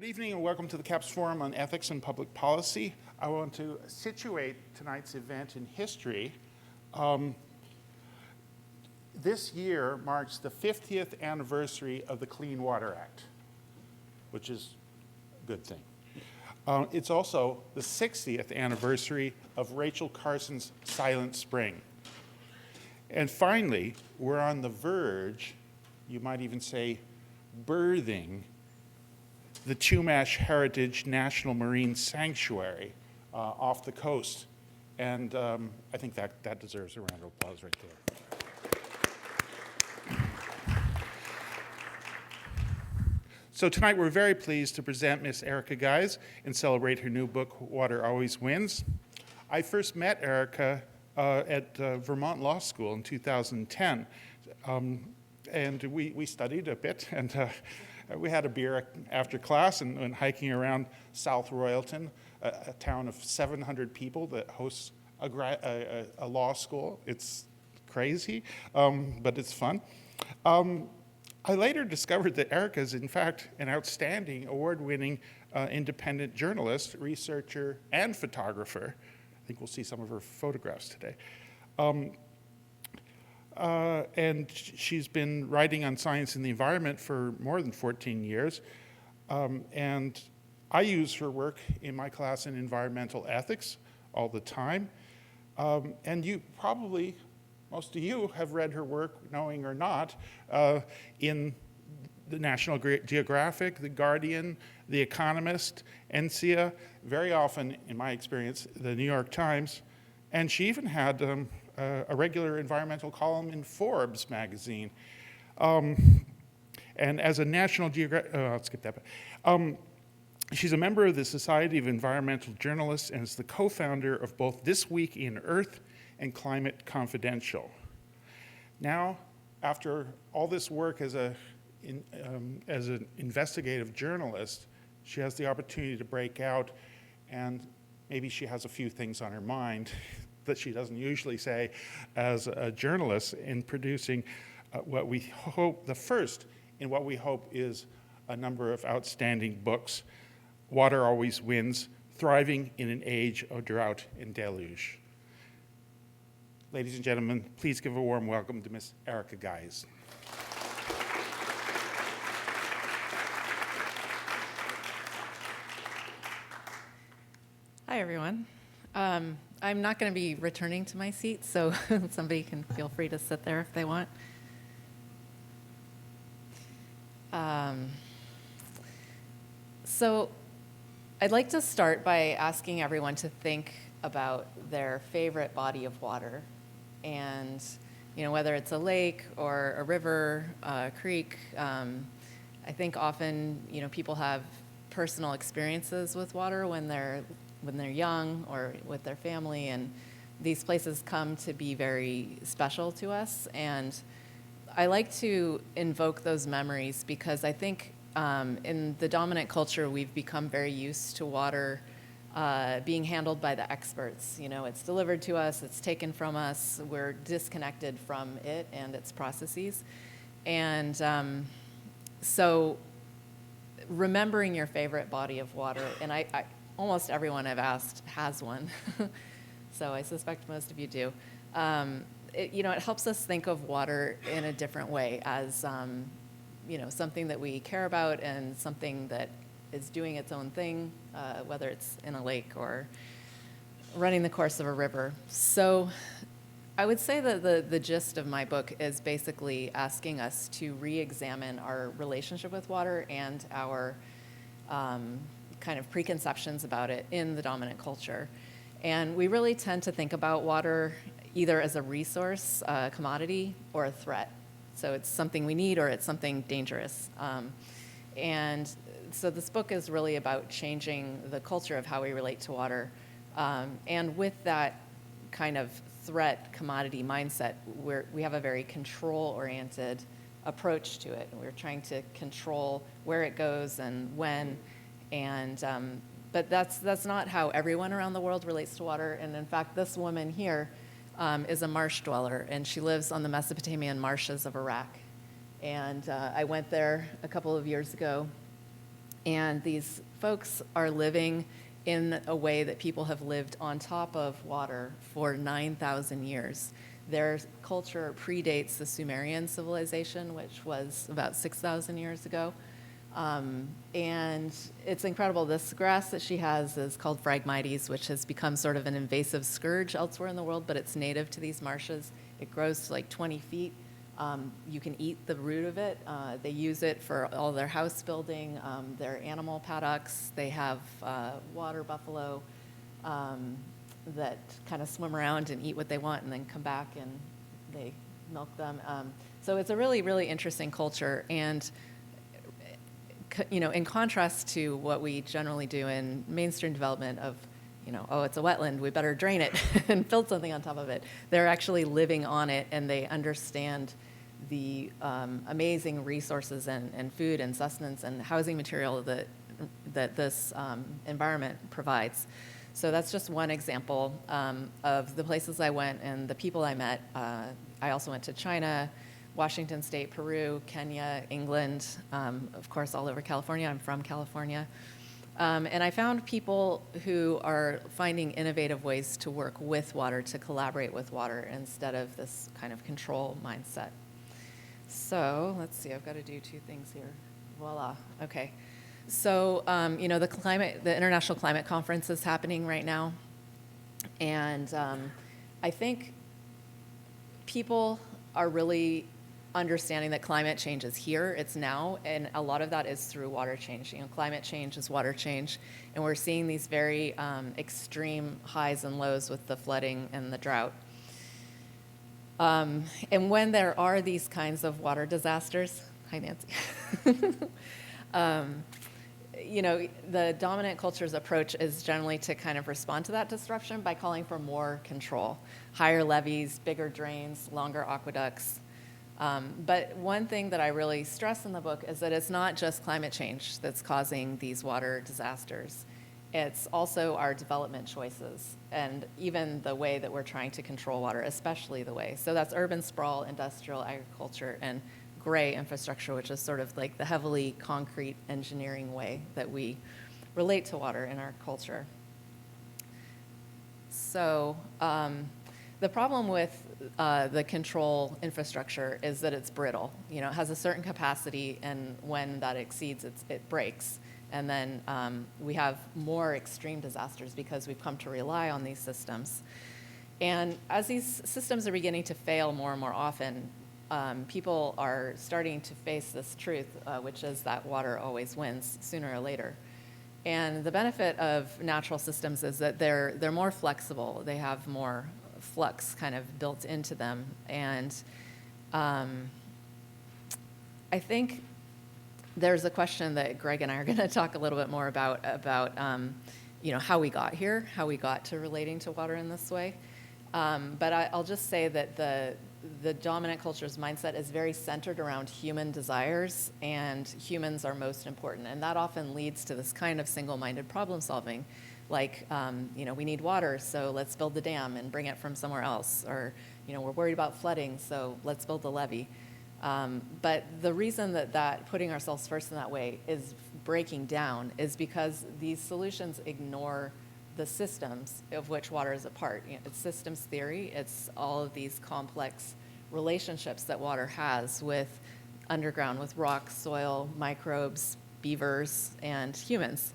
evening and welcome to the CAPS Forum on Ethics and Public Policy. I want to situate tonight's event in history. This year marks the 50th anniversary of the Clean Water Act, which is a good thing. It's also the 60th anniversary of Rachel Carson's Silent Spring. And finally, we're on the verge, you might even say birthing, the Chumash Heritage National Marine Sanctuary off the coast. And I think that deserves a round of applause right there. So tonight we're very pleased to present Miss Erica Gies and celebrate her new book, Water Always Wins. I first met Erica at Vermont Law School in 2010. And we studied a bit, and we had a beer after class and went hiking around South Royalton, a town of 700 people that hosts a law school. It's crazy, but it's fun. I later discovered that Erica is, in fact, an outstanding, award-winning independent journalist, researcher, and photographer. I think we'll see some of her photographs today. And she's been writing on science and the environment for more than 14 years. And I use her work in my class in environmental ethics all the time. And you probably, most of you have read her work, knowing or not, in the National Geographic, The Guardian, The Economist, NCIA, very often, in my experience, the New York Times. And she even had a regular environmental column in Forbes magazine. And as a National Geographic, I'll skip that. She's a member of the Society of Environmental Journalists and is the co-founder of both This Week in Earth and Climate Confidential. Now, after all this work as an investigative journalist, she has the opportunity to break out, and maybe she has a few things on her mind that she doesn't usually say as a journalist in producing what we hope, the first in what we hope is a number of outstanding books. Water Always Wins, Thriving in an Age of Drought and Deluge. Ladies and gentlemen, please give a warm welcome to Miss Erica Gies. Hi, everyone. I'm not going to be returning to my seat, so somebody can feel free to sit there if they want. So I'd like to start by asking everyone to think about their favorite body of water. And, whether it's a lake or a river, a creek, I think often, people have personal experiences with water when they're young or with their family, and these places come to be very special to us. And I like to invoke those memories because I think in the dominant culture, we've become very used to water being handled by the experts. It's delivered to us, it's taken from us, we're disconnected from it and its processes. And so remembering your favorite body of water, and I almost everyone I've asked has one, so I suspect most of you do. It helps us think of water in a different way as, something that we care about and something that is doing its own thing, whether it's in a lake or running the course of a river. So I would say that the gist of my book is basically asking us to re-examine our relationship with water and our kind of preconceptions about it in the dominant culture. And we really tend to think about water either as a resource, a commodity, or a threat. So it's something we need or it's something dangerous. And so this book is really about changing the culture of how we relate to water. And with that kind of threat commodity mindset, we have a very control-oriented approach to it. We're trying to control where it goes and when. And but that's not how everyone around the world relates to water. And in fact, this woman here is a marsh dweller, and she lives on the Mesopotamian marshes of Iraq. And I went there a couple of years ago, And these folks are living in a way that people have lived on top of water for 9,000 years. Their culture predates the Sumerian civilization, which was about 6,000 years ago. And it's incredible. This grass that she has is called Phragmites, which has become sort of an invasive scourge elsewhere in the world, but it's native to these marshes. It grows to like 20 feet. You can eat the root of it. They use it for all their house building, their animal paddocks. They have water buffalo that kind of swim around and eat what they want and then come back and they milk them. So it's a really, really interesting culture. And in contrast to what we generally do in mainstream development of, oh, it's a wetland, we better drain it and build something on top of it. They're actually living on it, and they understand the amazing resources and food and sustenance and housing material that this environment provides. So that's just one example of the places I went and the people I met. I also went to China, Washington State, Peru, Kenya, England, of course, all over California. I'm from California. And I found people who are finding innovative ways to work with water, to collaborate with water, instead of this kind of control mindset. So let's see, I've got to do two things here. Voila, okay. So, the International Climate Conference is happening right now. And I think people are really understanding that climate change is here, it's now, and a lot of that is through water change. Climate change is water change, and we're seeing these very extreme highs and lows with the flooding and the drought. And when there are these kinds of water disasters, hi Nancy, the dominant culture's approach is generally to kind of respond to that disruption by calling for more control, higher levees, bigger drains, longer aqueducts. But one thing that I really stress in the book is that it's not just climate change that's causing these water disasters. It's also our development choices and even the way that we're trying to control water, especially the way. So that's urban sprawl, industrial agriculture, and gray infrastructure, which is sort of like the heavily concrete engineering way that we relate to water in our culture. So the problem with the control infrastructure is that it's brittle. It has a certain capacity, and when that exceeds, it breaks. And then we have more extreme disasters because we've come to rely on these systems. And as these systems are beginning to fail more and more often, people are starting to face this truth, which is that water always wins sooner or later. And the benefit of natural systems is that they're more flexible. They have more flux kind of built into them. And I think there's a question that Greg and I are going to talk a little bit more about how we got here, how we got to relating to water in this way. But I'll just say that the dominant culture's mindset is very centered around human desires, and humans are most important. And that often leads to this kind of single-minded problem solving, like, we need water, so let's build the dam and bring it from somewhere else. Or, we're worried about flooding, so let's build the levee. But the reason that putting ourselves first in that way is breaking down is because these solutions ignore the systems of which water is a part. It's systems theory. It's all of these complex relationships that water has with underground, with rock, soil, microbes, beavers, and humans.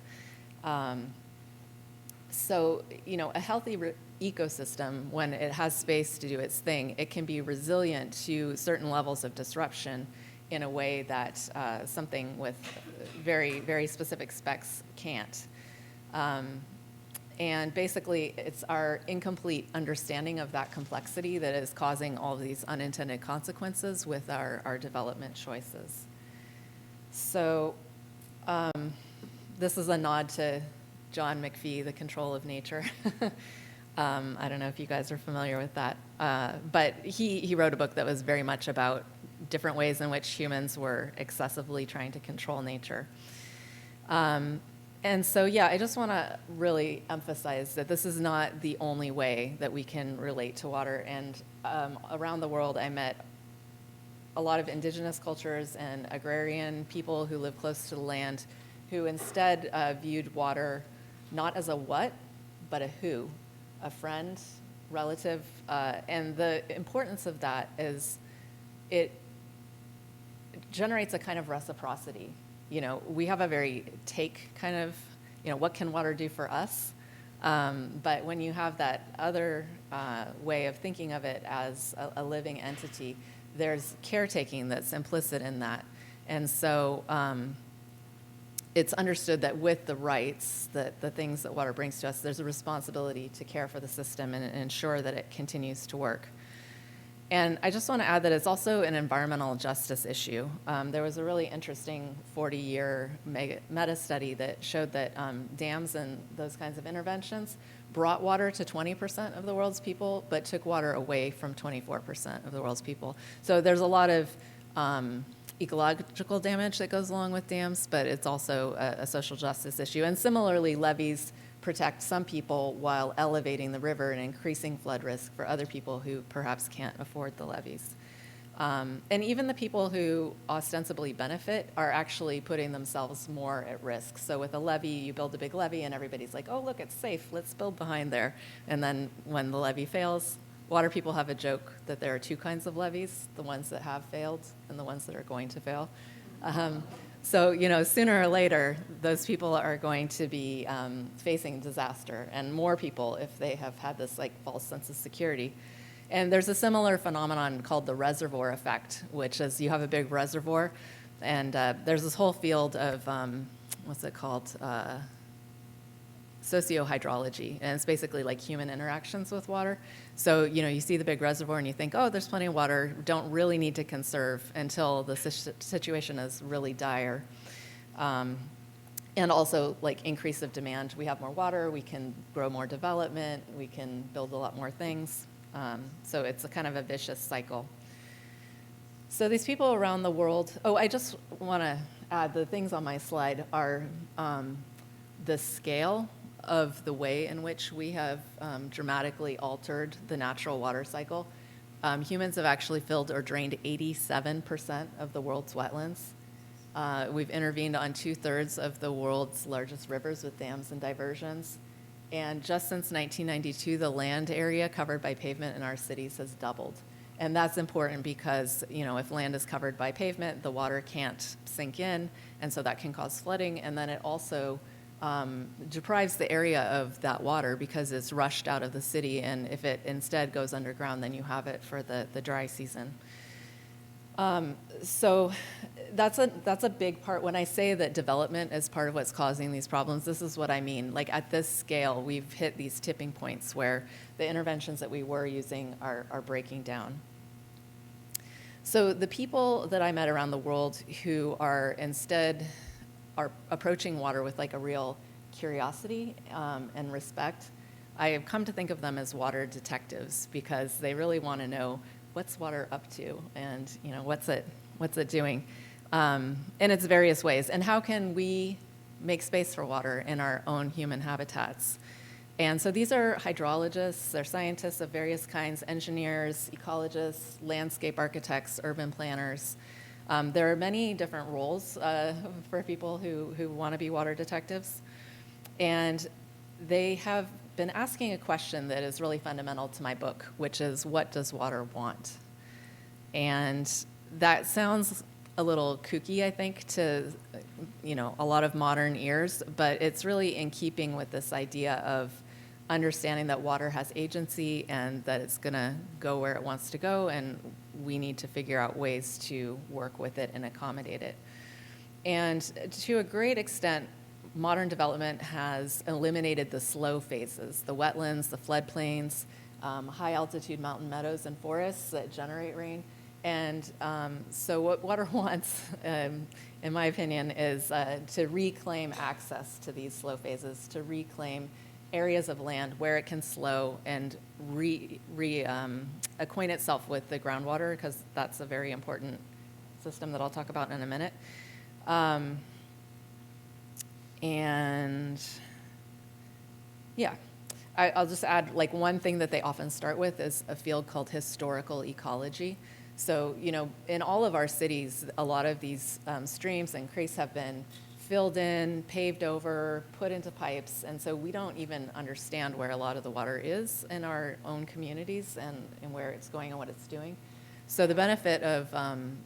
So, a healthy ecosystem, when it has space to do its thing, it can be resilient to certain levels of disruption in a way that something with very, very specific specs can't. And basically, it's our incomplete understanding of that complexity that is causing all of these unintended consequences with our development choices. So this is a nod to John McPhee, The Control of Nature. I don't know if you guys are familiar with that. But he wrote a book that was very much about different ways in which humans were excessively trying to control nature. And so, I just want to really emphasize that this is not the only way that we can relate to water. And around the world, I met a lot of indigenous cultures and agrarian people who live close to the land who instead viewed water not as a what, but a who, a friend, relative. And the importance of that is it generates a kind of reciprocity. We have a very take kind of, what can water do for us? But when you have that other way of thinking of it as a living entity, there's caretaking that's implicit in that. And so it's understood that with the rights, the things that water brings to us, there's a responsibility to care for the system and ensure that it continues to work. And I just want to add that it's also an environmental justice issue. There was a really interesting 40-year meta-study that showed that dams and those kinds of interventions brought water to 20% of the world's people, but took water away from 24% of the world's people. So there's a lot of ecological damage that goes along with dams, but it's also a social justice issue. And similarly, levees protect some people while elevating the river and increasing flood risk for other people who perhaps can't afford the levees. And even the people who ostensibly benefit are actually putting themselves more at risk. So with a levee, you build a big levee and everybody's like, oh, look, it's safe, let's build behind there. And then when the levee fails, water people have a joke that there are two kinds of levees, the ones that have failed and the ones that are going to fail. So, sooner or later, those people are going to be facing disaster, and more people if they have had this false sense of security. And there's a similar phenomenon called the reservoir effect, which is you have a big reservoir, and there's this whole field of, what's it called? Sociohydrology, and it's basically like human interactions with water. So, you see the big reservoir and you think, oh, there's plenty of water, don't really need to conserve until the situation is really dire. And also increase of demand. We have more water, we can grow more development, we can build a lot more things. So it's a kind of a vicious cycle. So these people around the world, I just want to add the things on my slide are the scale of the way in which we have dramatically altered the natural water cycle. Humans have actually filled or drained 87% of the world's wetlands. We've intervened on 2/3 of the world's largest rivers with dams and diversions. And just since 1992, the land area covered by pavement in our cities has doubled. And that's important because, if land is covered by pavement, the water can't sink in, and so that can cause flooding. And then it also deprives the area of that water because it's rushed out of the city, and if it instead goes underground, then you have it for the dry season. So that's a big part. When I say that development is part of what's causing these problems, this is what I mean. At this scale, we've hit these tipping points where the interventions that we were using are breaking down. So the people that I met around the world who are approaching water with a real curiosity and respect, I have come to think of them as water detectives because they really want to know what's water up to and what's it doing in its various ways, and how can we make space for water in our own human habitats. And so these are hydrologists, they're scientists of various kinds, engineers, ecologists, landscape architects, urban planners. There are many different roles for people who want to be water detectives. And they have been asking a question that is really fundamental to my book, which is, what does water want? And that sounds a little kooky, I think, to a lot of modern ears, but it's really in keeping with this idea of understanding that water has agency and that it's going to go where it wants to go, and we need to figure out ways to work with it and accommodate it. And to a great extent, modern development has eliminated the slow phases, the wetlands, the floodplains, high altitude mountain meadows and forests that generate rain. And so what water wants, in my opinion, is to reclaim access to these slow phases, to reclaim areas of land where it can slow and acquaint itself with the groundwater, because that's a very important system that I'll talk about in a minute. And yeah, I'll just add one thing that they often start with is a field called historical ecology. So, in all of our cities, a lot of these streams and creeks have been filled in, paved over, put into pipes, and so we don't even understand where a lot of the water is in our own communities and where it's going and what it's doing. So the benefit of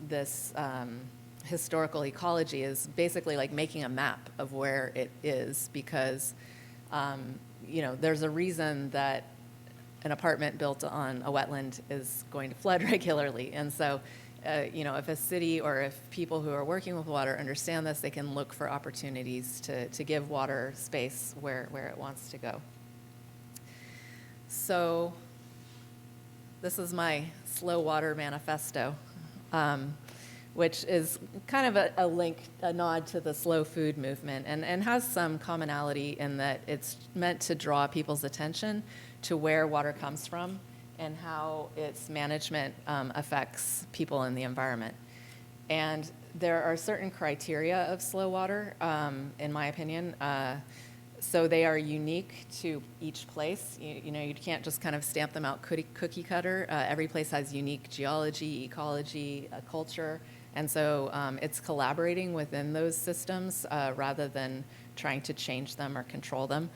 this historical ecology is basically like making a map of where it is, because there's a reason that an apartment built on a wetland is going to flood regularly. And so, if a city or if people who are working with water understand this, they can look for opportunities to give water space where it wants to go. So this is my slow water manifesto, which is kind of a nod to the slow food movement, and has some commonality in that it's meant to draw people's attention to where water comes from and how its management affects people and the environment. And there are certain criteria of slow water, in my opinion. So they are unique to each place. You can't just kind of stamp them out cookie cutter. Every place has unique geology, ecology, culture. And so it's collaborating within those systems rather than trying to change them or control them.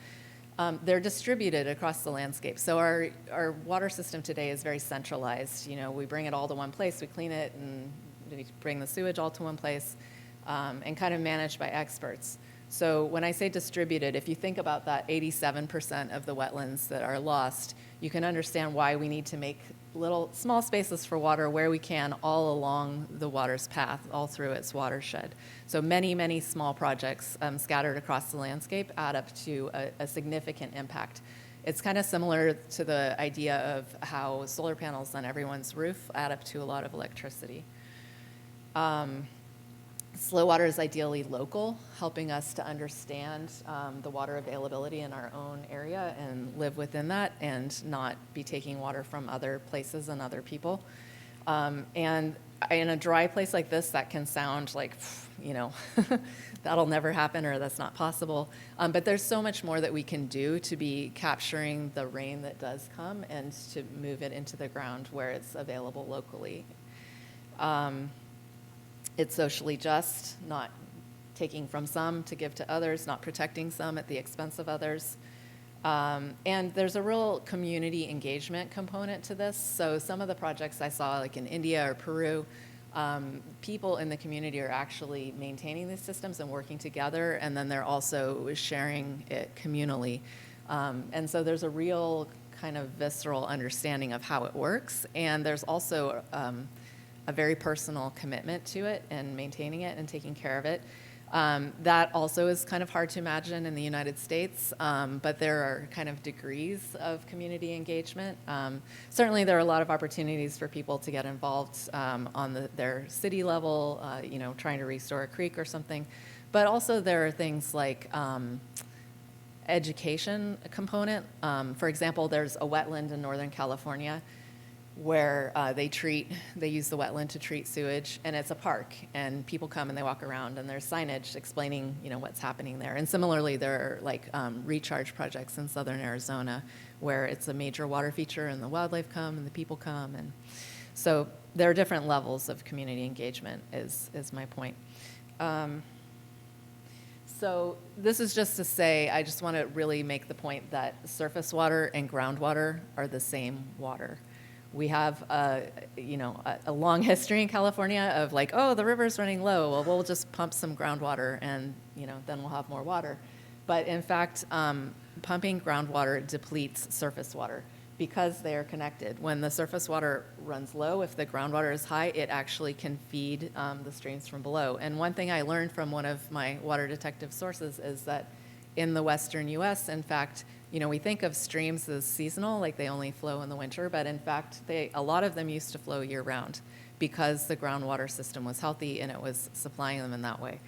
They're distributed across the landscape. So our water system today is very centralized. We bring it all to one place, we clean it, and we bring the sewage all to one place, and kind of managed by experts. So when I say distributed, if you think about that 87% of the wetlands that are lost, you can understand why we need to make little small spaces for water where we can all along the water's path, all through its watershed. So many, many small projects scattered across the landscape add up to a significant impact. It's kind of similar to the idea of how solar panels on everyone's roof add up to a lot of electricity. Slow water is ideally local, helping us to understand the water availability in our own area and live within that and not be taking water from other places and other people. And in a dry place like this, that can sound like, that'll never happen or that's not possible. But there's so much more that we can do to be capturing the rain that does come and to move it into the ground where it's available locally. It's socially just, not taking from some to give to others, not protecting some at the expense of others. And there's a real community engagement component to this. So some of the projects I saw, like in India or Peru, people in the community are actually maintaining these systems and working together, and then they're also sharing it communally. And so there's a real kind of visceral understanding of how it works, and there's also a very personal commitment to it and maintaining it and taking care of it. That also is kind of hard to imagine in the United States, but there are kind of degrees of community engagement. Certainly there are a lot of opportunities for people to get involved on their city level, trying to restore a creek or something. But also there are things like education component. For example, there's a wetland in Northern California where they use the wetland to treat sewage, and it's a park, and people come and they walk around, and there's signage explaining, what's happening there. And similarly, there are recharge projects in southern Arizona where it's a major water feature, and the wildlife come and the people come, and so there are different levels of community engagement. Is my point. So this is just to say, I just want to really make the point that surface water and groundwater are the same water. We have a long history in California of the river's running low. Well, we'll just pump some groundwater and, then we'll have more water. But in fact, pumping groundwater depletes surface water because they are connected. When the surface water runs low, if the groundwater is high, it actually can feed the streams from below. And one thing I learned from one of my water detective sources is that in the western U.S., in fact, we think of streams as seasonal, like they only flow in the winter, but in fact, a lot of them used to flow year-round because the groundwater system was healthy and it was supplying them in that way.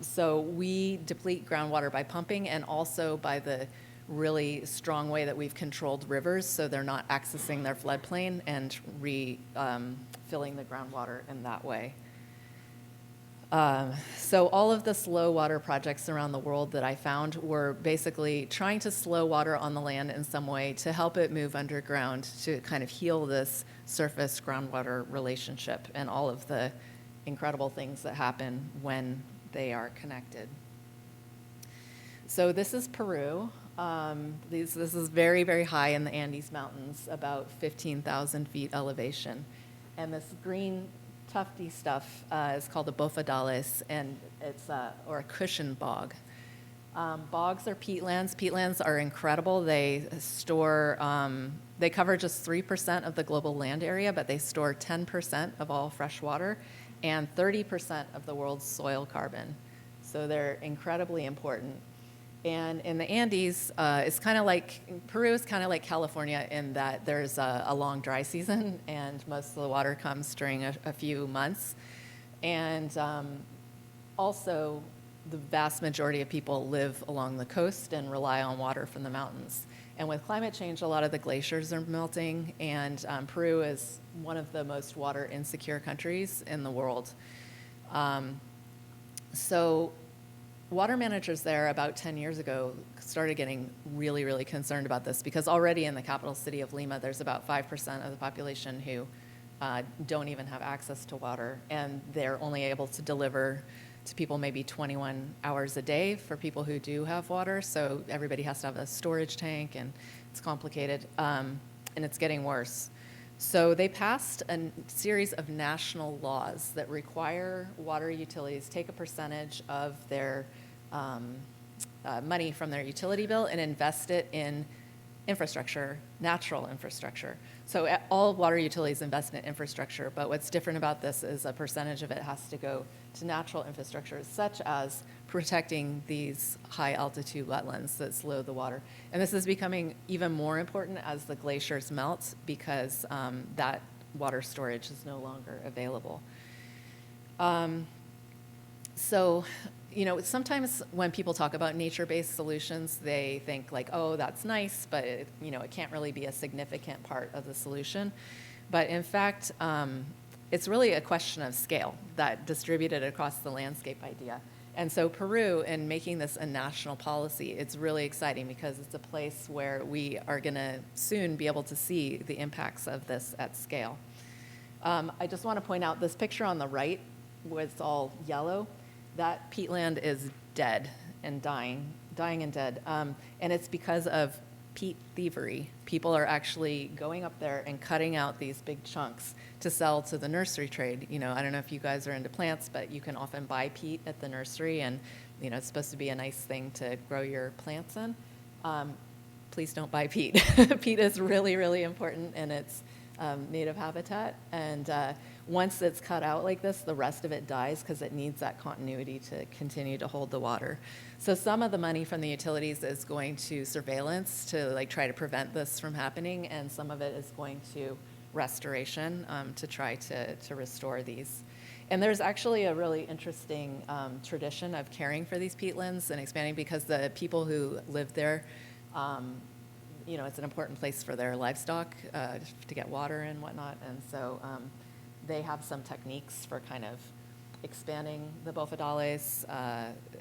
So we deplete groundwater by pumping and also by the really strong way that we've controlled rivers so they're not accessing their floodplain and filling the groundwater in that way. So all of the slow water projects around the world that I found were basically trying to slow water on the land in some way to help it move underground to kind of heal this surface groundwater relationship and all of the incredible things that happen when they are connected. So this is Peru. This is very, very high in the Andes Mountains, about 15,000 feet elevation. And this green tufty stuff is called a bofedales, and it's or a cushion bog. Bogs are peatlands. Peatlands are incredible. They store, they cover just 3% of the global land area, but they store 10% of all fresh water and 30% of the world's soil carbon. So they're incredibly important. And in the Andes, it's kind of like, Peru is kind of like California in that there's a long dry season and most of the water comes during a few months. And also, the vast majority of people live along the coast and rely on water from the mountains. And with climate change, a lot of the glaciers are melting, and Peru is one of the most water insecure countries in the world. So water managers there about 10 years ago started getting really, really concerned about this, because already in the capital city of Lima, there's about 5% of the population who don't even have access to water, and they're only able to deliver to people maybe 21 hours a day for people who do have water. So everybody has to have a storage tank, and it's complicated, and it's getting worse. So they passed a series of national laws that require water utilities take a percentage of their money from their utility bill and invest it in infrastructure, natural infrastructure. So all water utilities invest in infrastructure, but what's different about this is a percentage of it has to go to natural infrastructure, such as protecting these high altitude wetlands that slow the water. And this is becoming even more important as the glaciers melt, because that water storage is no longer available. So, you know, sometimes when people talk about nature-based solutions, they think like, oh, that's nice, but it, you know, it can't really be a significant part of the solution. But in fact, it's really a question of scale, that distributed across the landscape idea. And so Peru, in making this a national policy, it's really exciting because it's a place where we are going to soon be able to see the impacts of this at scale. I just want to point out this picture on the right, where it's all yellow. That peatland is dead and dying and dead. And it's because of peat thievery. People are actually going up there and cutting out these big chunks to sell to the nursery trade. You know, I don't know if you guys are into plants, but you can often buy peat at the nursery, and you know, it's supposed to be a nice thing to grow your plants in. Please don't buy peat. Peat is really, really important in its native habitat, and once it's cut out like this, the rest of it dies because it needs that continuity to continue to hold the water. So some of the money from the utilities is going to surveillance to like try to prevent this from happening, and some of it is going to restoration to try to restore these. And there's actually a really interesting tradition of caring for these peatlands and expanding, because the people who live there, you know, it's an important place for their livestock to get water and whatnot, and so they have some techniques for kind of expanding the bofedales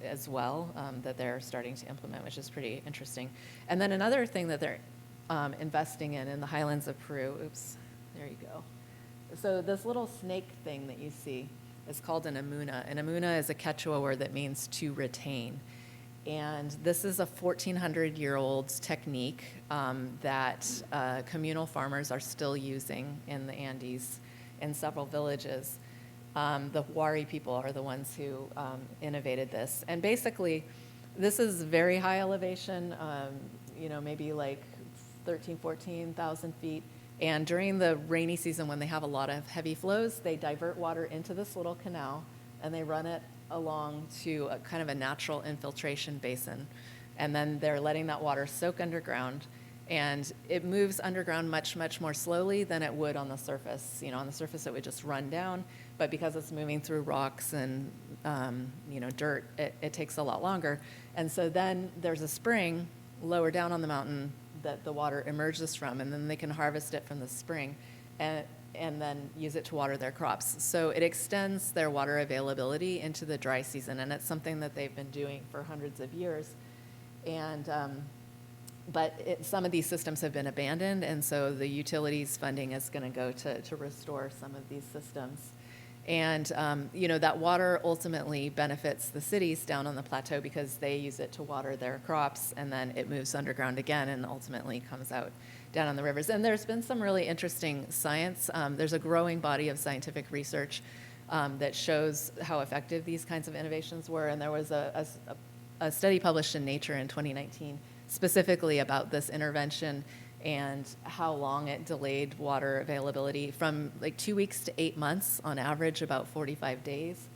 as well that they're starting to implement, which is pretty interesting. And then another thing that they're investing in the highlands of Peru, oops, there you go. So this little snake thing that you see is called an amuna. An amuna is a Quechua word that means to retain. And this is a 1,400-year-old technique that communal farmers are still using in the Andes in several villages. The Wari people are the ones who innovated this. And basically, this is very high elevation, you know, maybe like 13,000, 14,000 feet. And during the rainy season, when they have a lot of heavy flows, they divert water into this little canal, and they run it along to a kind of a natural infiltration basin. And then they're letting that water soak underground, and it moves underground much, much more slowly than it would on the surface. You know, on the surface it would just run down, but because it's moving through rocks and you know, dirt, it takes a lot longer. And so then there's a spring lower down on the mountain that the water emerges from, and then they can harvest it from the spring and then use it to water their crops. So it extends their water availability into the dry season, and it's something that they've been doing for hundreds of years. And but some of these systems have been abandoned, and so the utilities funding is going to go to restore some of these systems. And, that water ultimately benefits the cities down on the plateau because they use it to water their crops, and then it moves underground again and ultimately comes out down on the rivers. And there's been some really interesting science. There's a growing body of scientific research that shows how effective these kinds of innovations were. And there was a study published in Nature in 2019 specifically about this intervention and how long it delayed water availability from like 2 weeks to 8 months, on average about 45 days,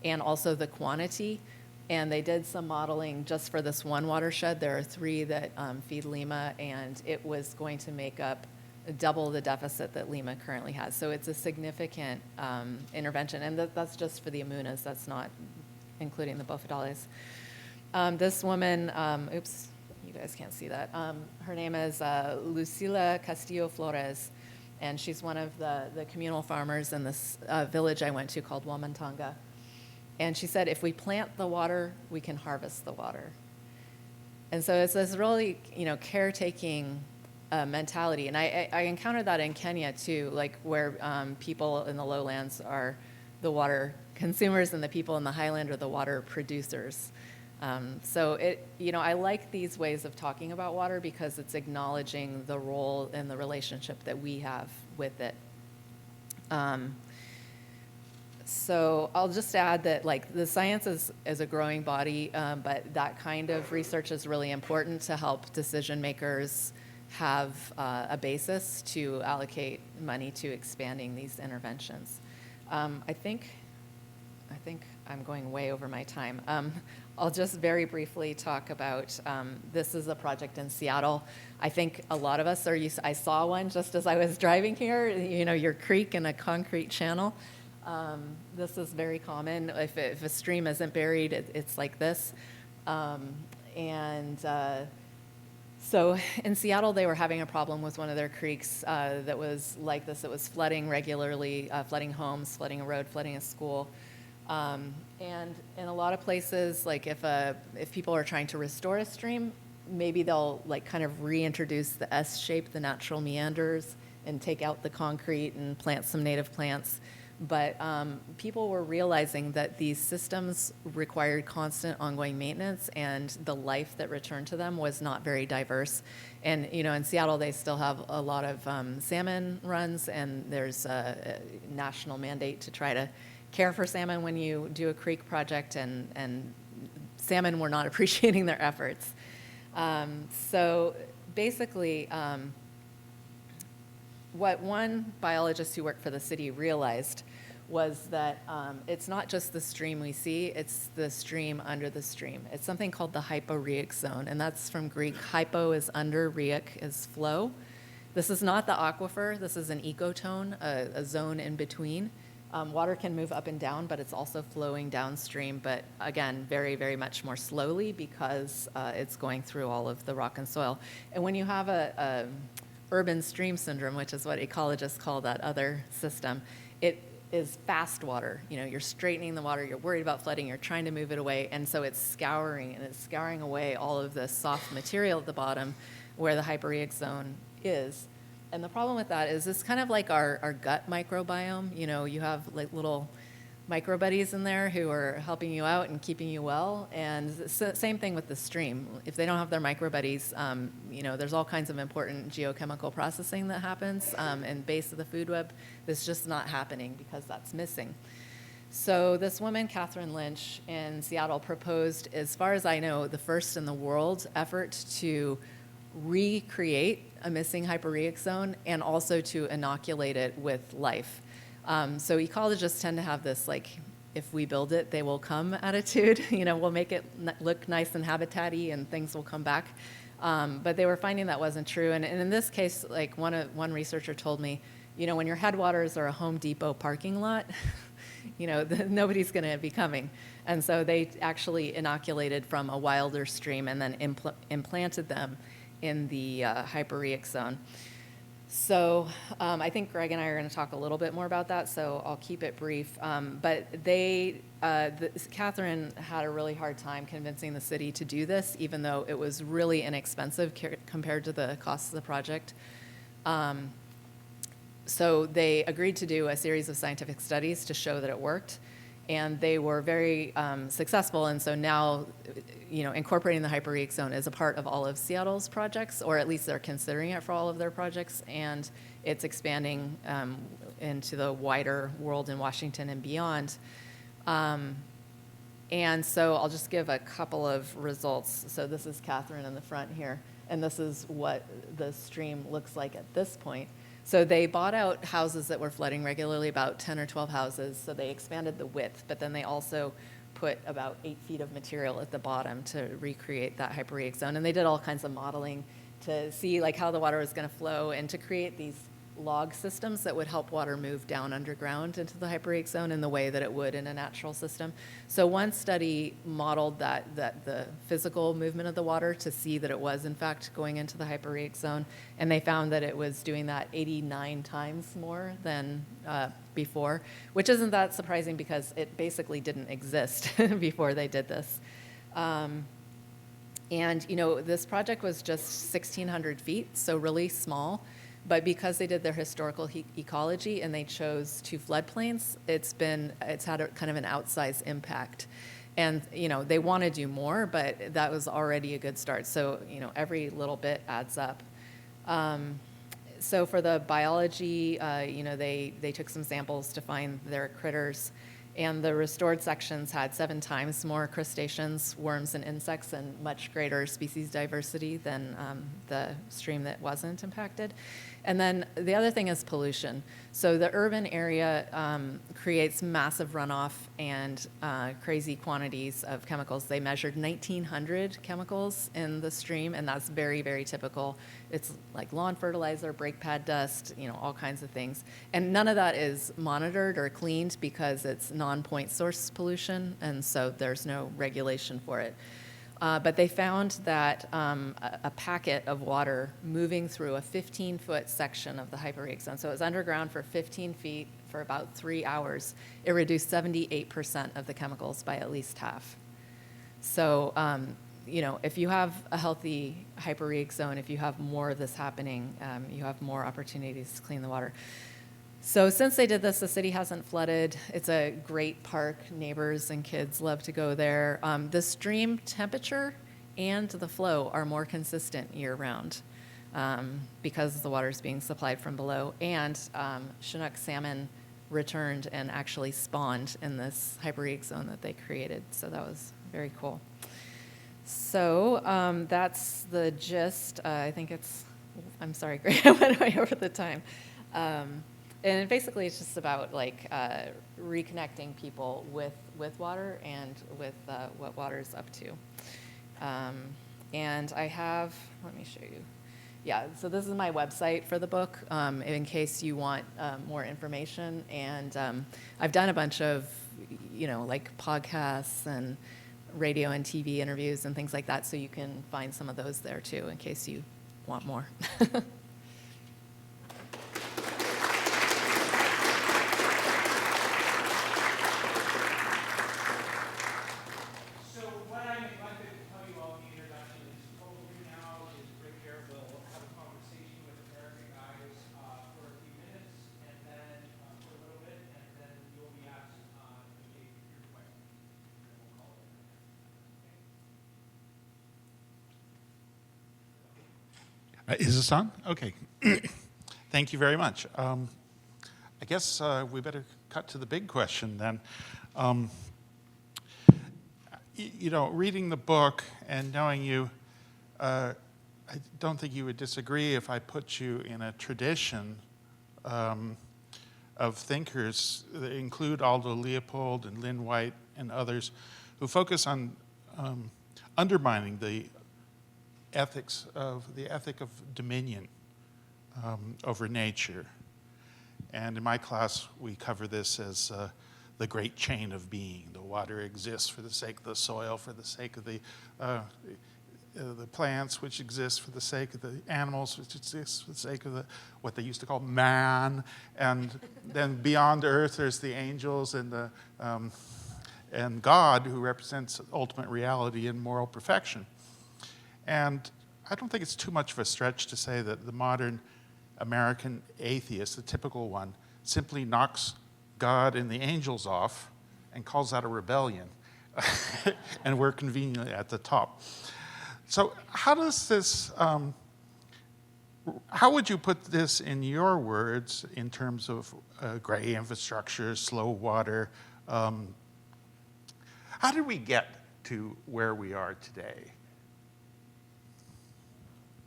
and also the quantity. And they did some modeling just for this one watershed. There are 3 that feed Lima, and it was going to make up double the deficit that Lima currently has. So it's a significant intervention, and that's just for the Amunas. That's not including the Bofidales. This woman, oops, you guys can't see that. Her name is Lucila Castillo Flores, and she's one of the communal farmers in this village I went to called Wamantanga. And she said, if we plant the water, we can harvest the water. And so it's this really, caretaking mentality. And I encountered that in Kenya too, like where people in the lowlands are the water consumers and the people in the highland are the water producers. So I like these ways of talking about water because it's acknowledging the role and the relationship that we have with it. So I'll just add that the science is a growing body, but that kind of research is really important to help decision makers have a basis to allocate money to expanding these interventions. I think I'm going way over my time. I'll just very briefly talk about, this is a project in Seattle. I think a lot of us are used, I saw one just as I was driving here, your creek and a concrete channel. This is very common. If a stream isn't buried, it's like this. So in Seattle, they were having a problem with one of their creeks that was like this. It was flooding regularly, flooding homes, flooding a road, flooding a school. And in a lot of places, like if people are trying to restore a stream, maybe they'll kind of reintroduce the S shape, the natural meanders, and take out the concrete and plant some native plants. But people were realizing that these systems required constant ongoing maintenance, and the life that returned to them was not very diverse. And in Seattle, they still have a lot of salmon runs, and there's a national mandate to try to care for salmon when you do a creek project, and salmon were not appreciating their efforts. So basically, what one biologist who worked for the city realized was that it's not just the stream we see, it's the stream under the stream. It's something called the hyporheic zone, and that's from Greek. Hypo is under, rheic is flow. This is not the aquifer, this is an ecotone, a zone in between. Water can move up and down, but it's also flowing downstream, but again, very, very much more slowly because it's going through all of the rock and soil. And when you have a urban stream syndrome, which is what ecologists call that other system, it is fast water. You're straightening the water, you're worried about flooding, you're trying to move it away, and so it's scouring away all of the soft material at the bottom where the hyporheic zone is. And the problem with that is it's kind of like our gut microbiome. You have little microbuddies in there who are helping you out and keeping you well. And same thing with the stream. If they don't have their microbuddies, there's all kinds of important geochemical processing that happens in base of the food web that's just not happening because that's missing. So this woman, Catherine Lynch, in Seattle proposed, as far as I know, the first in the world effort to recreate a missing hyporheic zone and also to inoculate it with life. So ecologists tend to have this, if we build it, they will come attitude. We'll make it look nice and habitat-y and things will come back. But they were finding that wasn't true. And in this case, one researcher told me, when your headwaters are a Home Depot parking lot, nobody's going to be coming. And so they actually inoculated from a wilder stream and then implanted them in the hyporheic zone. So I think Greg and I are going to talk a little bit more about that, so I'll keep it brief. But Catherine had a really hard time convincing the city to do this, even though it was really inexpensive compared to the cost of the project. So they agreed to do a series of scientific studies to show that it worked, and they were very successful. And so now, incorporating the hyperreach zone is a part of all of Seattle's projects, or at least they're considering it for all of their projects, and it's expanding into the wider world in Washington and beyond. And so I'll just give a couple of results. So this is Catherine in the front here, and this is what the stream looks like at this point. So they bought out houses that were flooding regularly, about 10 or 12 houses, so they expanded the width, but then they also put about 8 feet of material at the bottom to recreate that hyperreach zone. And they did all kinds of modeling to see like how the water was going to flow and to create these log systems that would help water move down underground into the hyperreach zone in the way that it would in a natural system. So one study modeled that the physical movement of the water to see that it was in fact going into the hyperreach zone, and they found that it was doing that 89 times more than before, which isn't that surprising because it basically didn't exist before they did this. And this project was just 1,600 feet, so really small. But because they did their historical ecology and they chose 2 floodplains, it's had a kind of an outsized impact. And, they want to do more, but that was already a good start. So, every little bit adds up. So for the biology, they took some samples to find their critters. And the restored sections had 7 times more crustaceans, worms, and insects, and much greater species diversity than the stream that wasn't impacted. And then the other thing is pollution. So the urban area creates massive runoff and crazy quantities of chemicals. They measured 1,900 chemicals in the stream, and that's very, very typical. It's like lawn fertilizer, brake pad dust, all kinds of things. And none of that is monitored or cleaned because it's non-point source pollution, and so there's no regulation for it. But they found that a packet of water moving through a 15-foot section of the hyperreach zone, so it was underground for 15 feet for about 3 hours, it reduced 78% of the chemicals by at least half. So, if you have a healthy hyperreach zone, if you have more of this happening, you have more opportunities to clean the water. So since they did this, the city hasn't flooded. It's a great park. Neighbors and kids love to go there. The stream temperature and the flow are more consistent year-round because the water is being supplied from below. And Chinook salmon returned and actually spawned in this hyperreach zone that they created. So that was very cool. So that's the gist. I'm sorry, Greg, I went way over the time. And basically, it's just about reconnecting people with water and with what water is up to. And I have, let me show you. Yeah, so this is my website for the book in case you want more information. And I've done a bunch of, podcasts and radio and TV interviews and things like that. So you can find some of those there too in case you want more. Is this on? Okay. Thank you very much. I guess we better cut to the big question then. Reading the book and knowing you, I don't think you would disagree if I put you in a tradition of thinkers that include Aldo Leopold and Lynn White and others who focus on undermining the ethic of dominion over nature. And in my class, we cover this as the great chain of being. The water exists for the sake of the soil, for the sake of the plants, which exist for the sake of the animals, which exist for the sake of what they used to call man. And then beyond earth, there's the angels and and God, who represents ultimate reality and moral perfection. And I don't think it's too much of a stretch to say that the modern American atheist, the typical one, simply knocks God and the angels off and calls that a rebellion. And we're conveniently at the top. So how does this, how would you put this in your words in terms of gray infrastructure, slow water? How did we get to where we are today?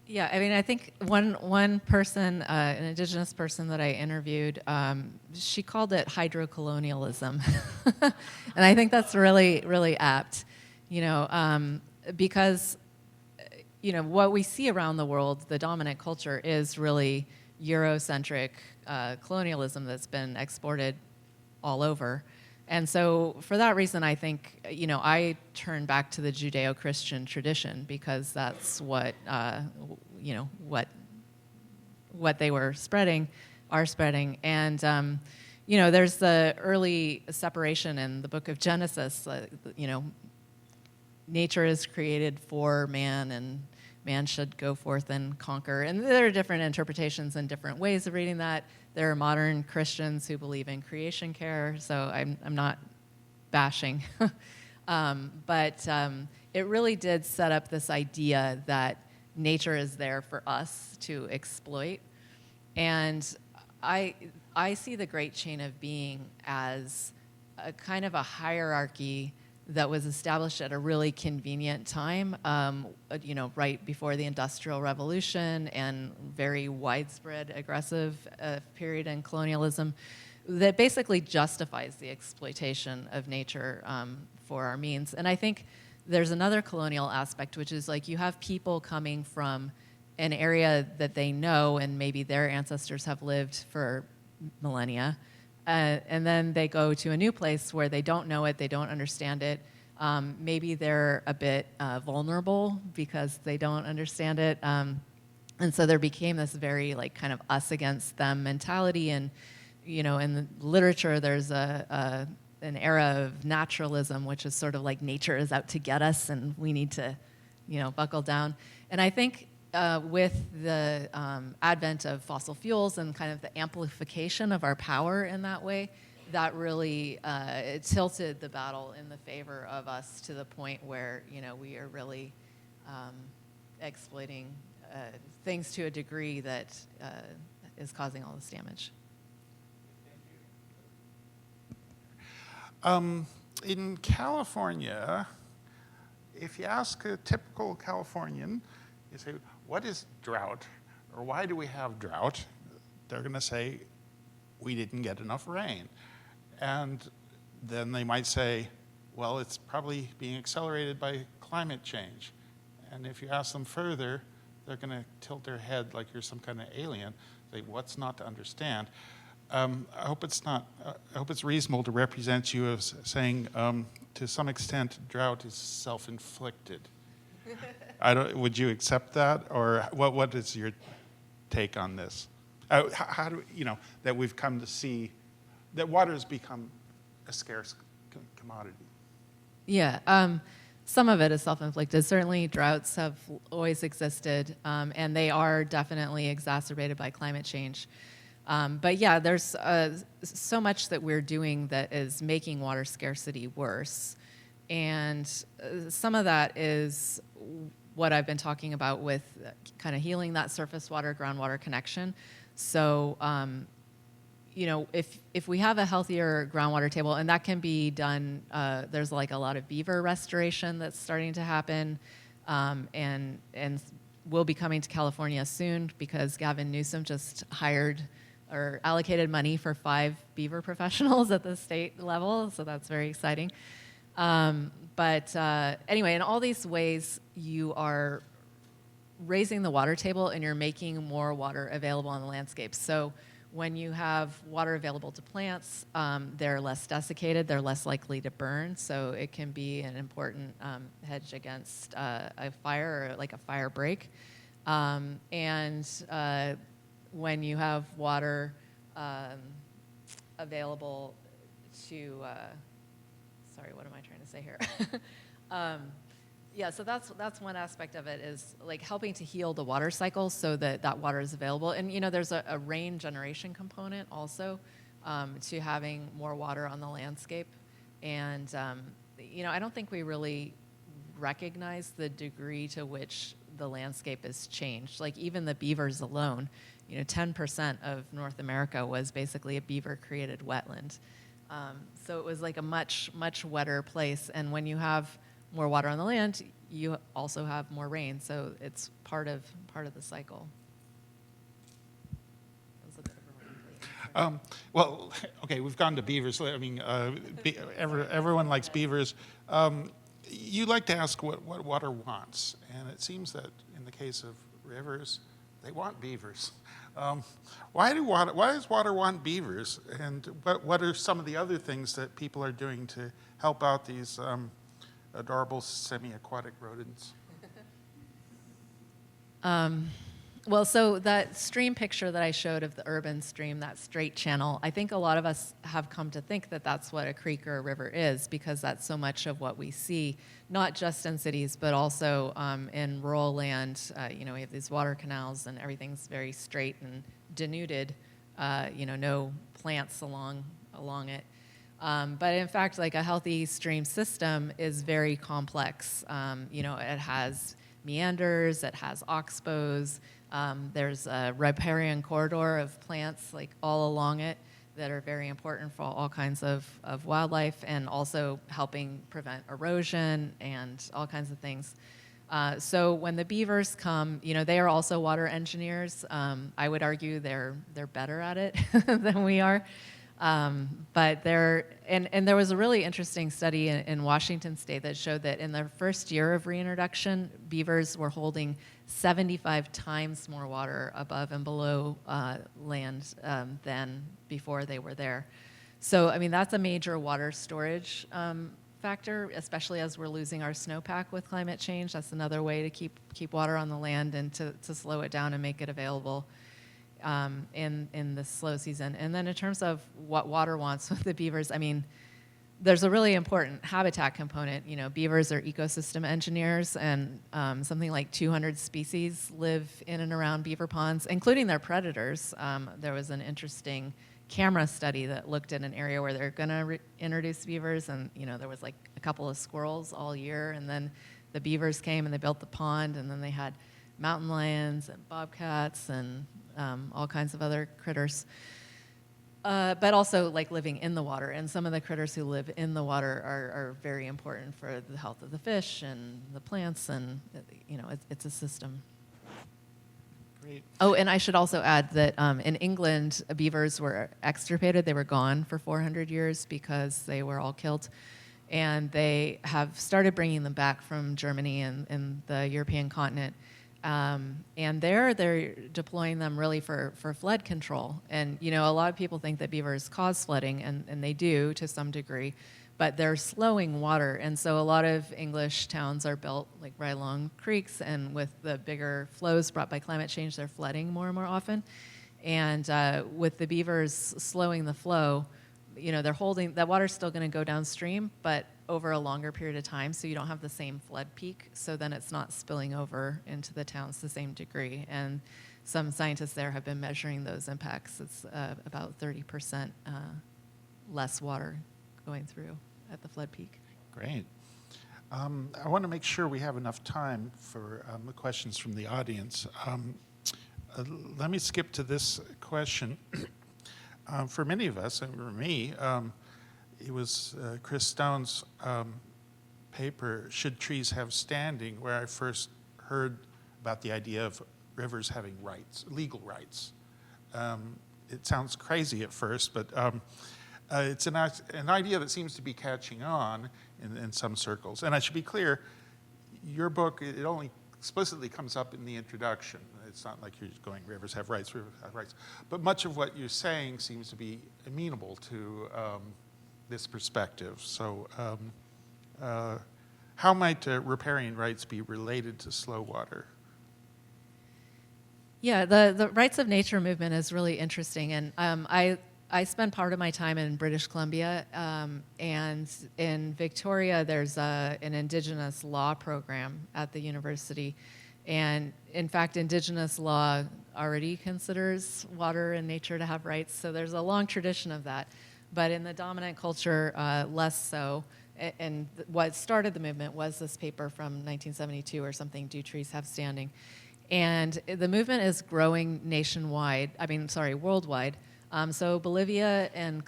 Yeah, I mean, I think one person, an indigenous person that I interviewed, she called it hydrocolonialism, and I think that's really, really apt, because what we see around the world, the dominant culture is really Eurocentric colonialism that's been exported all over. And so for that reason, I think, I turn back to the Judeo-Christian tradition because that's what, what they were spreading, are spreading. And, there's the early separation in the book of Genesis, nature is created for man and man should go forth and conquer. And there are different interpretations and different ways of reading that. There are modern Christians who believe in creation care, so I'm not bashing. But it really did set up this idea that nature is there for us to exploit. And I see the Great Chain of Being as a kind of a hierarchy that was established at a really convenient time, right before the Industrial Revolution and very widespread aggressive period in colonialism that basically justifies the exploitation of nature for our means. And I think there's another colonial aspect, which is like you have people coming from an area that they know and maybe their ancestors have lived for millennia, and then they go to a new place where they don't know it, they don't understand it. Maybe they're a bit vulnerable because they don't understand it. And so there became this very like kind of us against them mentality. And, in the literature, there's an era of naturalism, which is sort of like nature is out to get us and we need to, buckle down. And I think with the advent of fossil fuels and kind of the amplification of our power in that way, that really it tilted the battle in the favor of us to the point where, we are really exploiting things to a degree that is causing all this damage. In California, if you ask a typical Californian, you say, what is drought? Or why do we have drought? They're going to say, we didn't get enough rain. And then they might say, well, it's probably being accelerated by climate change. And if you ask them further, they're going to tilt their head like you're some kind of alien, say, what's not to understand? I hope it's reasonable to represent you as saying, to some extent, drought is self-inflicted. Would you accept that, or what is your take on this? How do that we've come to see that water has become a scarce commodity? Yeah, some of it is self-inflicted. Certainly, droughts have always existed, and they are definitely exacerbated by climate change. But yeah, there's so much that we're doing that is making water scarcity worse. And some of that is what I've been talking about with kind of healing that surface water, groundwater connection. So, if we have a healthier groundwater table, and that can be done, there's like a lot of beaver restoration that's starting to happen, and will be coming to California soon because Gavin Newsom just hired or allocated money for 5 beaver professionals at the state level, so that's very exciting. But anyway, in all these ways, you are raising the water table and you're making more water available on the landscape. So when you have water available to plants, they're less desiccated, they're less likely to burn, so it can be an important hedge against a fire or like a fire break. And when you have water available to, sorry, what am I trying to say here? Yeah, so that's one aspect of it, is like helping to heal the water cycle so that that water is available. And there's a rain generation component also to having more water on the landscape. And I don't think we really recognize the degree to which the landscape has changed. Like even the beavers alone, 10% of North America was basically a beaver-created wetland. So it was like a much, much wetter place. And when you have more water on the land, you also have more rain. So it's part of the cycle. That was a bit of a rambly answer. Well, okay, we've gone to beavers. I mean, everyone likes beavers. You like to ask what water wants, and it seems that in the case of rivers, they want beavers. Why does water want beavers, and what are some of the other things that people are doing to help out these adorable semi-aquatic rodents? Well, so that stream picture that I showed of the urban stream, that straight channel, I think a lot of us have come to think that that's what a creek or a river is, because that's so much of what we see, not just in cities, but also in rural land. We have these water canals and everything's very straight and denuded, no plants along it. But in fact, like a healthy stream system is very complex. It has meanders, it has oxbows, there's a riparian corridor of plants like all along it that are very important for all kinds of wildlife, and also helping prevent erosion and all kinds of things. So when the beavers come, they are also water engineers. I would argue they're better at it than we are. But there was a really interesting study in Washington State that showed that in their first year of reintroduction, beavers were holding 75 times more water above and below land than before they were there. So, I mean, that's a major water storage factor, especially as we're losing our snowpack with climate change. That's another way to keep water on the land and to slow it down and make it available in the slow season. And then in terms of what water wants with the beavers, I mean, there's a really important habitat component. Beavers are ecosystem engineers, and something like 200 species live in and around beaver ponds, including their predators. There was an interesting camera study that looked at an area where they're going to introduce beavers, and there was like a couple of squirrels all year, and then the beavers came and they built the pond, and then they had mountain lions and bobcats and all kinds of other critters. But also like living in the water, and some of the critters who live in the water are very important for the health of the fish and the plants, and it's a system. Great. Oh, and I should also add that in England, beavers were extirpated. They were gone for 400 years because they were all killed. And they have started bringing them back from Germany and the European continent. And they're deploying them really for flood control. And, a lot of people think that beavers cause flooding, and they do to some degree, but they're slowing water. And so a lot of English towns are built like right along creeks, and with the bigger flows brought by climate change, they're flooding more and more often. And with the beavers slowing the flow, they're holding, that water's still going to go downstream, but over a longer period of time, so you don't have the same flood peak, so then it's not spilling over into the towns to the same degree. And some scientists there have been measuring those impacts. It's about 30% less water going through at the flood peak. Great. I want to make sure we have enough time for the questions from the audience. Let me skip to this question. For many of us, and for me, it was Chris Stone's paper, Should Trees Have Standing, where I first heard about the idea of rivers having rights, legal rights. It sounds crazy at first, but it's an idea that seems to be catching on in some circles. And I should be clear, your book, it only explicitly comes up in the introduction. It's not like you're just going, rivers have rights, rivers have rights. But much of what you're saying seems to be amenable to this perspective. So how might riparian rights be related to slow water? Yeah, the rights of nature movement is really interesting, and I I spend part of my time in British Columbia, and in Victoria, there's an Indigenous law program at the university. And in fact, Indigenous law already considers water and nature to have rights, so there's a long tradition of that. But in the dominant culture, less so. And what started the movement was this paper from 1972 or something, Do Trees Have Standing? And the movement is growing worldwide. So Bolivia and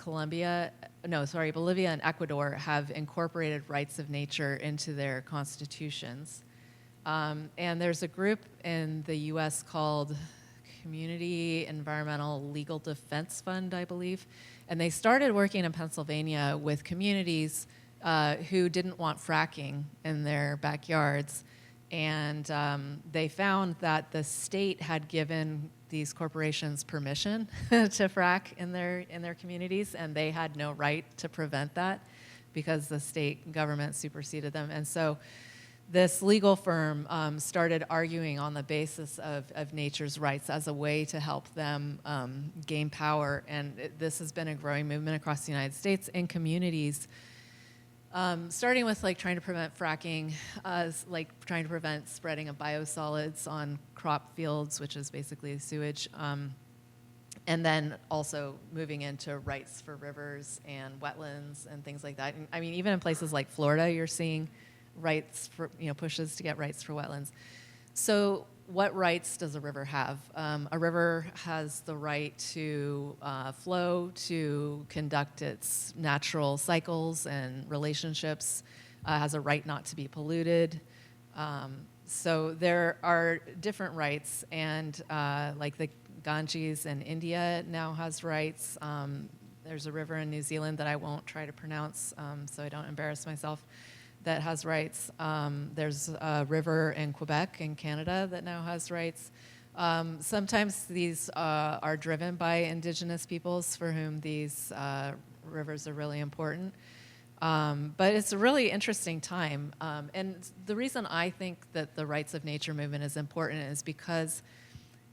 Ecuador have incorporated rights of nature into their constitutions. And there's a group in the US called Community Environmental Legal Defense Fund, I believe. And they started working in Pennsylvania with communities who didn't want fracking in their backyards. And they found that the state had given these corporations permission to frack in their communities, and they had no right to prevent that because the state government superseded them. And so this legal firm started arguing on the basis of nature's rights as a way to help them gain power. And this has been a growing movement across the United States in communities, starting with like trying to prevent fracking, like trying to prevent spreading of biosolids on crop fields, which is basically sewage, and then also moving into rights for rivers and wetlands and things like that. And, I mean, even in places like Florida, you're seeing rights for, pushes to get rights for wetlands. So what rights does a river have? A river has the right to flow, to conduct its natural cycles and relationships, has a right not to be polluted. So there are different rights, and like the Ganges in India now has rights. There's a river in New Zealand that I won't try to pronounce so I don't embarrass myself, that has rights. There's a river in Quebec in Canada that now has rights. Sometimes these are driven by Indigenous peoples for whom these rivers are really important. But it's a really interesting time. And the reason I think that the rights of nature movement is important is because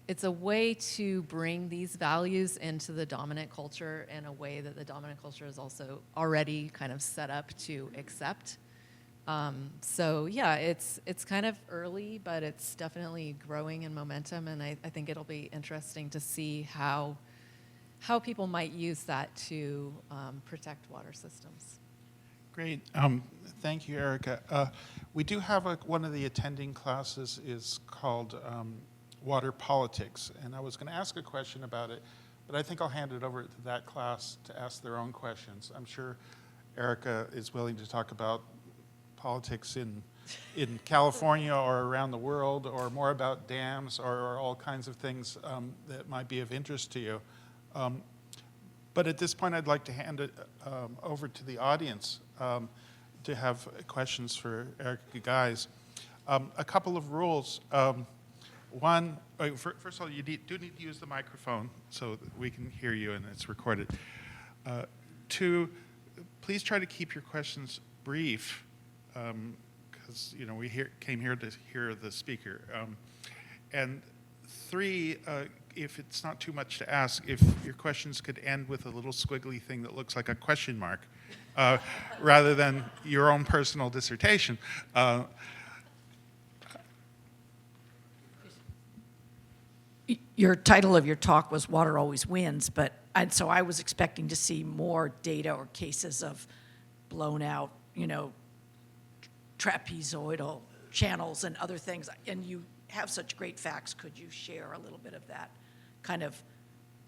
it's a way to bring these values into the dominant culture in a way that the dominant culture is also already kind of set up to accept. So yeah, it's kind of early, but it's definitely growing in momentum, and I think it'll be interesting to see how people might use that to protect water systems. Great. Thank you, Erica. We do have one of the attending classes is called Water Politics, and I was going to ask a question about it, but I think I'll hand it over to that class to ask their own questions. I'm sure Erica is willing to talk about politics in California or around the world, or more about dams or all kinds of things that might be of interest to you. But at this point, I'd like to hand it over to the audience to have questions for Erica Gies. A couple of rules. One, first of all, you do need to use the microphone so that we can hear you and it's recorded. Two, please try to keep your questions brief, because we came here to hear the speaker. And three, if it's not too much to ask, if your questions could end with a little squiggly thing that looks like a question mark, rather than your own personal dissertation. Your title of your talk was Water Always Wins, so I was expecting to see more data or cases of blown out, trapezoidal channels and other things, and you have such great facts. Could you share a little bit of that kind of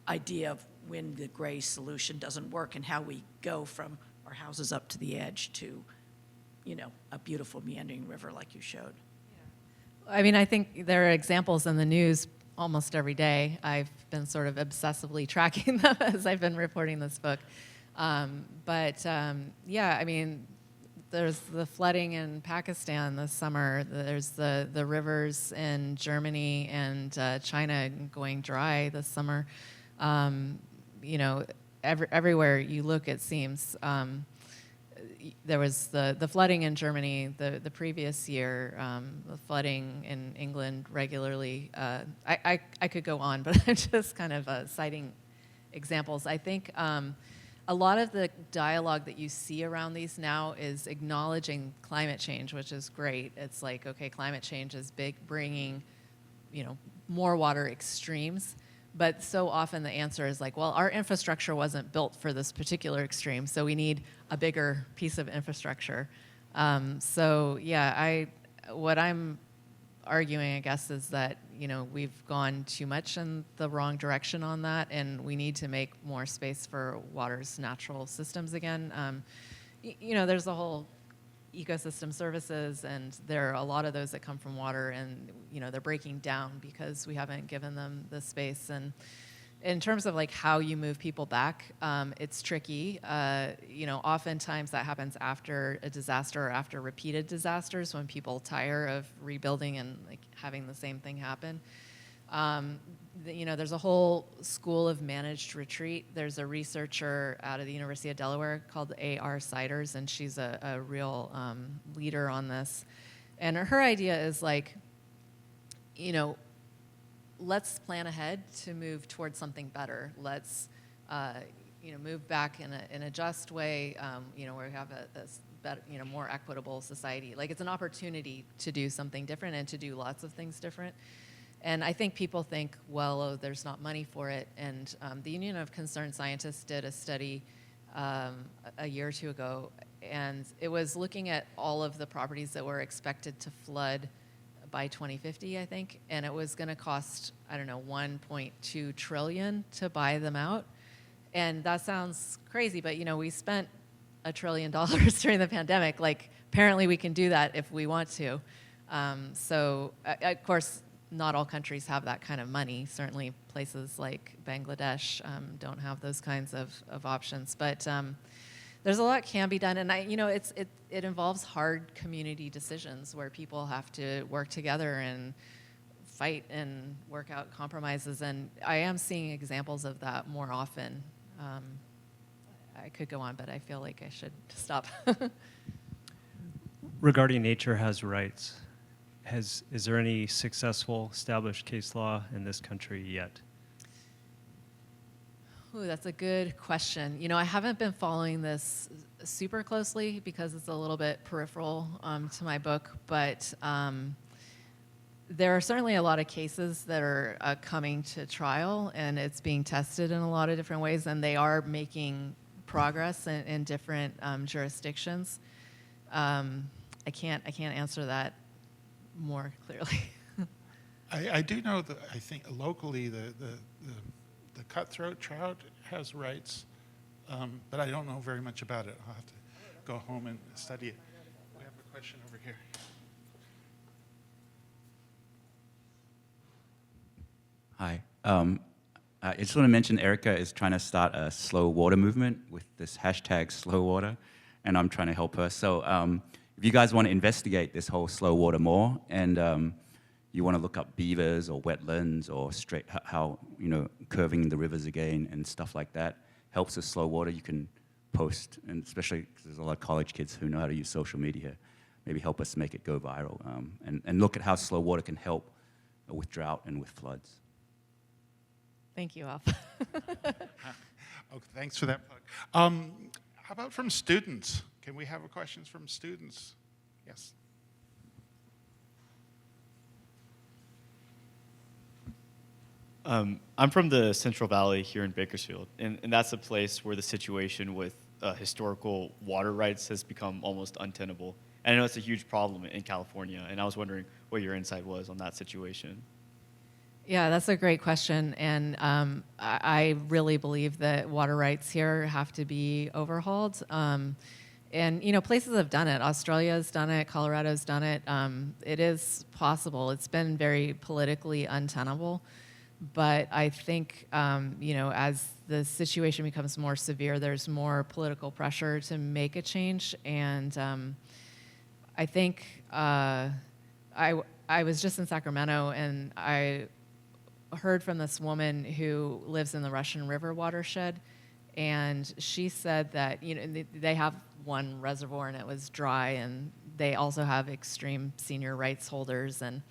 idea of when the gray solution doesn't work and how we go from our houses up to the edge to, a beautiful meandering river like you showed? I mean, I think there are examples in the news almost every day. I've been sort of obsessively tracking them as I've been reporting this book. Yeah, I mean, there's the flooding in Pakistan this summer. There's the rivers in Germany and China going dry this summer. Everywhere you look, it seems. There was the flooding in Germany the previous year, the flooding in England regularly. I could go on, but I'm just kind of citing examples. I think a lot of the dialogue that you see around these now is acknowledging climate change, which is great. It's like, okay, climate change is big, bringing, more water extremes. But so often the answer is like, well, our infrastructure wasn't built for this particular extreme, so we need a bigger piece of infrastructure. So yeah, what I'm arguing, I guess, is that we've gone too much in the wrong direction on that, and we need to make more space for water's natural systems again. There's the whole ecosystem services, and there are a lot of those that come from water, and they're breaking down because we haven't given them the space. And in terms of like how you move people back, it's tricky. Oftentimes that happens after a disaster or after repeated disasters, when people tire of rebuilding and like having the same thing happen. There's a whole school of managed retreat. There's a researcher out of the University of Delaware called A.R. Siders, and she's a real leader on this. And her idea is like, let's plan ahead to move towards something better. Let's, move back in a just way, where we have a better, more equitable society. Like, it's an opportunity to do something different and to do lots of things different. And I think people think, well, there's not money for it. And the Union of Concerned Scientists did a study a year or two ago, and it was looking at all of the properties that were expected to flood by 2050, I think, and it was going to cost, I don't know, 1.2 trillion to buy them out. And that sounds crazy, but we spent $1 trillion during the pandemic. Like, apparently we can do that if we want to. So, of course, not all countries have that kind of money. Certainly places like Bangladesh don't have those kinds of options. But there's a lot can be done, and it involves hard community decisions where people have to work together and fight and work out compromises. And I am seeing examples of that more often. I could go on, but I feel like I should stop. Regarding nature has rights, is there any successful established case law in this country yet? Ooh, that's a good question. I haven't been following this super closely because it's a little bit peripheral to my book, but there are certainly a lot of cases that are coming to trial, and it's being tested in a lot of different ways, and they are making progress in different jurisdictions. I can't answer that more clearly. I do know that I think locally the cutthroat trout has rights, but I don't know very much about it. I'll have to go home and study it. We have a question over here. Hi. I just want to mention Erica is trying to start a slow water movement with this hashtag slow water, and I'm trying to help her. So if you guys want to investigate this whole slow water more, and you want to look up beavers or wetlands or straight how curving the rivers again and stuff like that helps with slow water, you can post, and especially because there's a lot of college kids who know how to use social media, maybe help us make it go viral, and look at how slow water can help with drought and with floods. Thank you, Alf. Okay, thanks for that plug. How about from students? Can we have questions from students? Yes. I'm from the Central Valley here in Bakersfield, and that's a place where the situation with historical water rights has become almost untenable. And I know it's a huge problem in California, and I was wondering what your insight was on that situation. Yeah, that's a great question, and I really believe that water rights here have to be overhauled. And places have done it. Australia's done it. Colorado's done it. It is possible. It's been very politically untenable, but I think as the situation becomes more severe, there's more political pressure to make a change. And I think I was just in Sacramento, and I heard from this woman who lives in the Russian River watershed, and she said that they have one reservoir and it was dry, and they also have extreme senior rights holders, and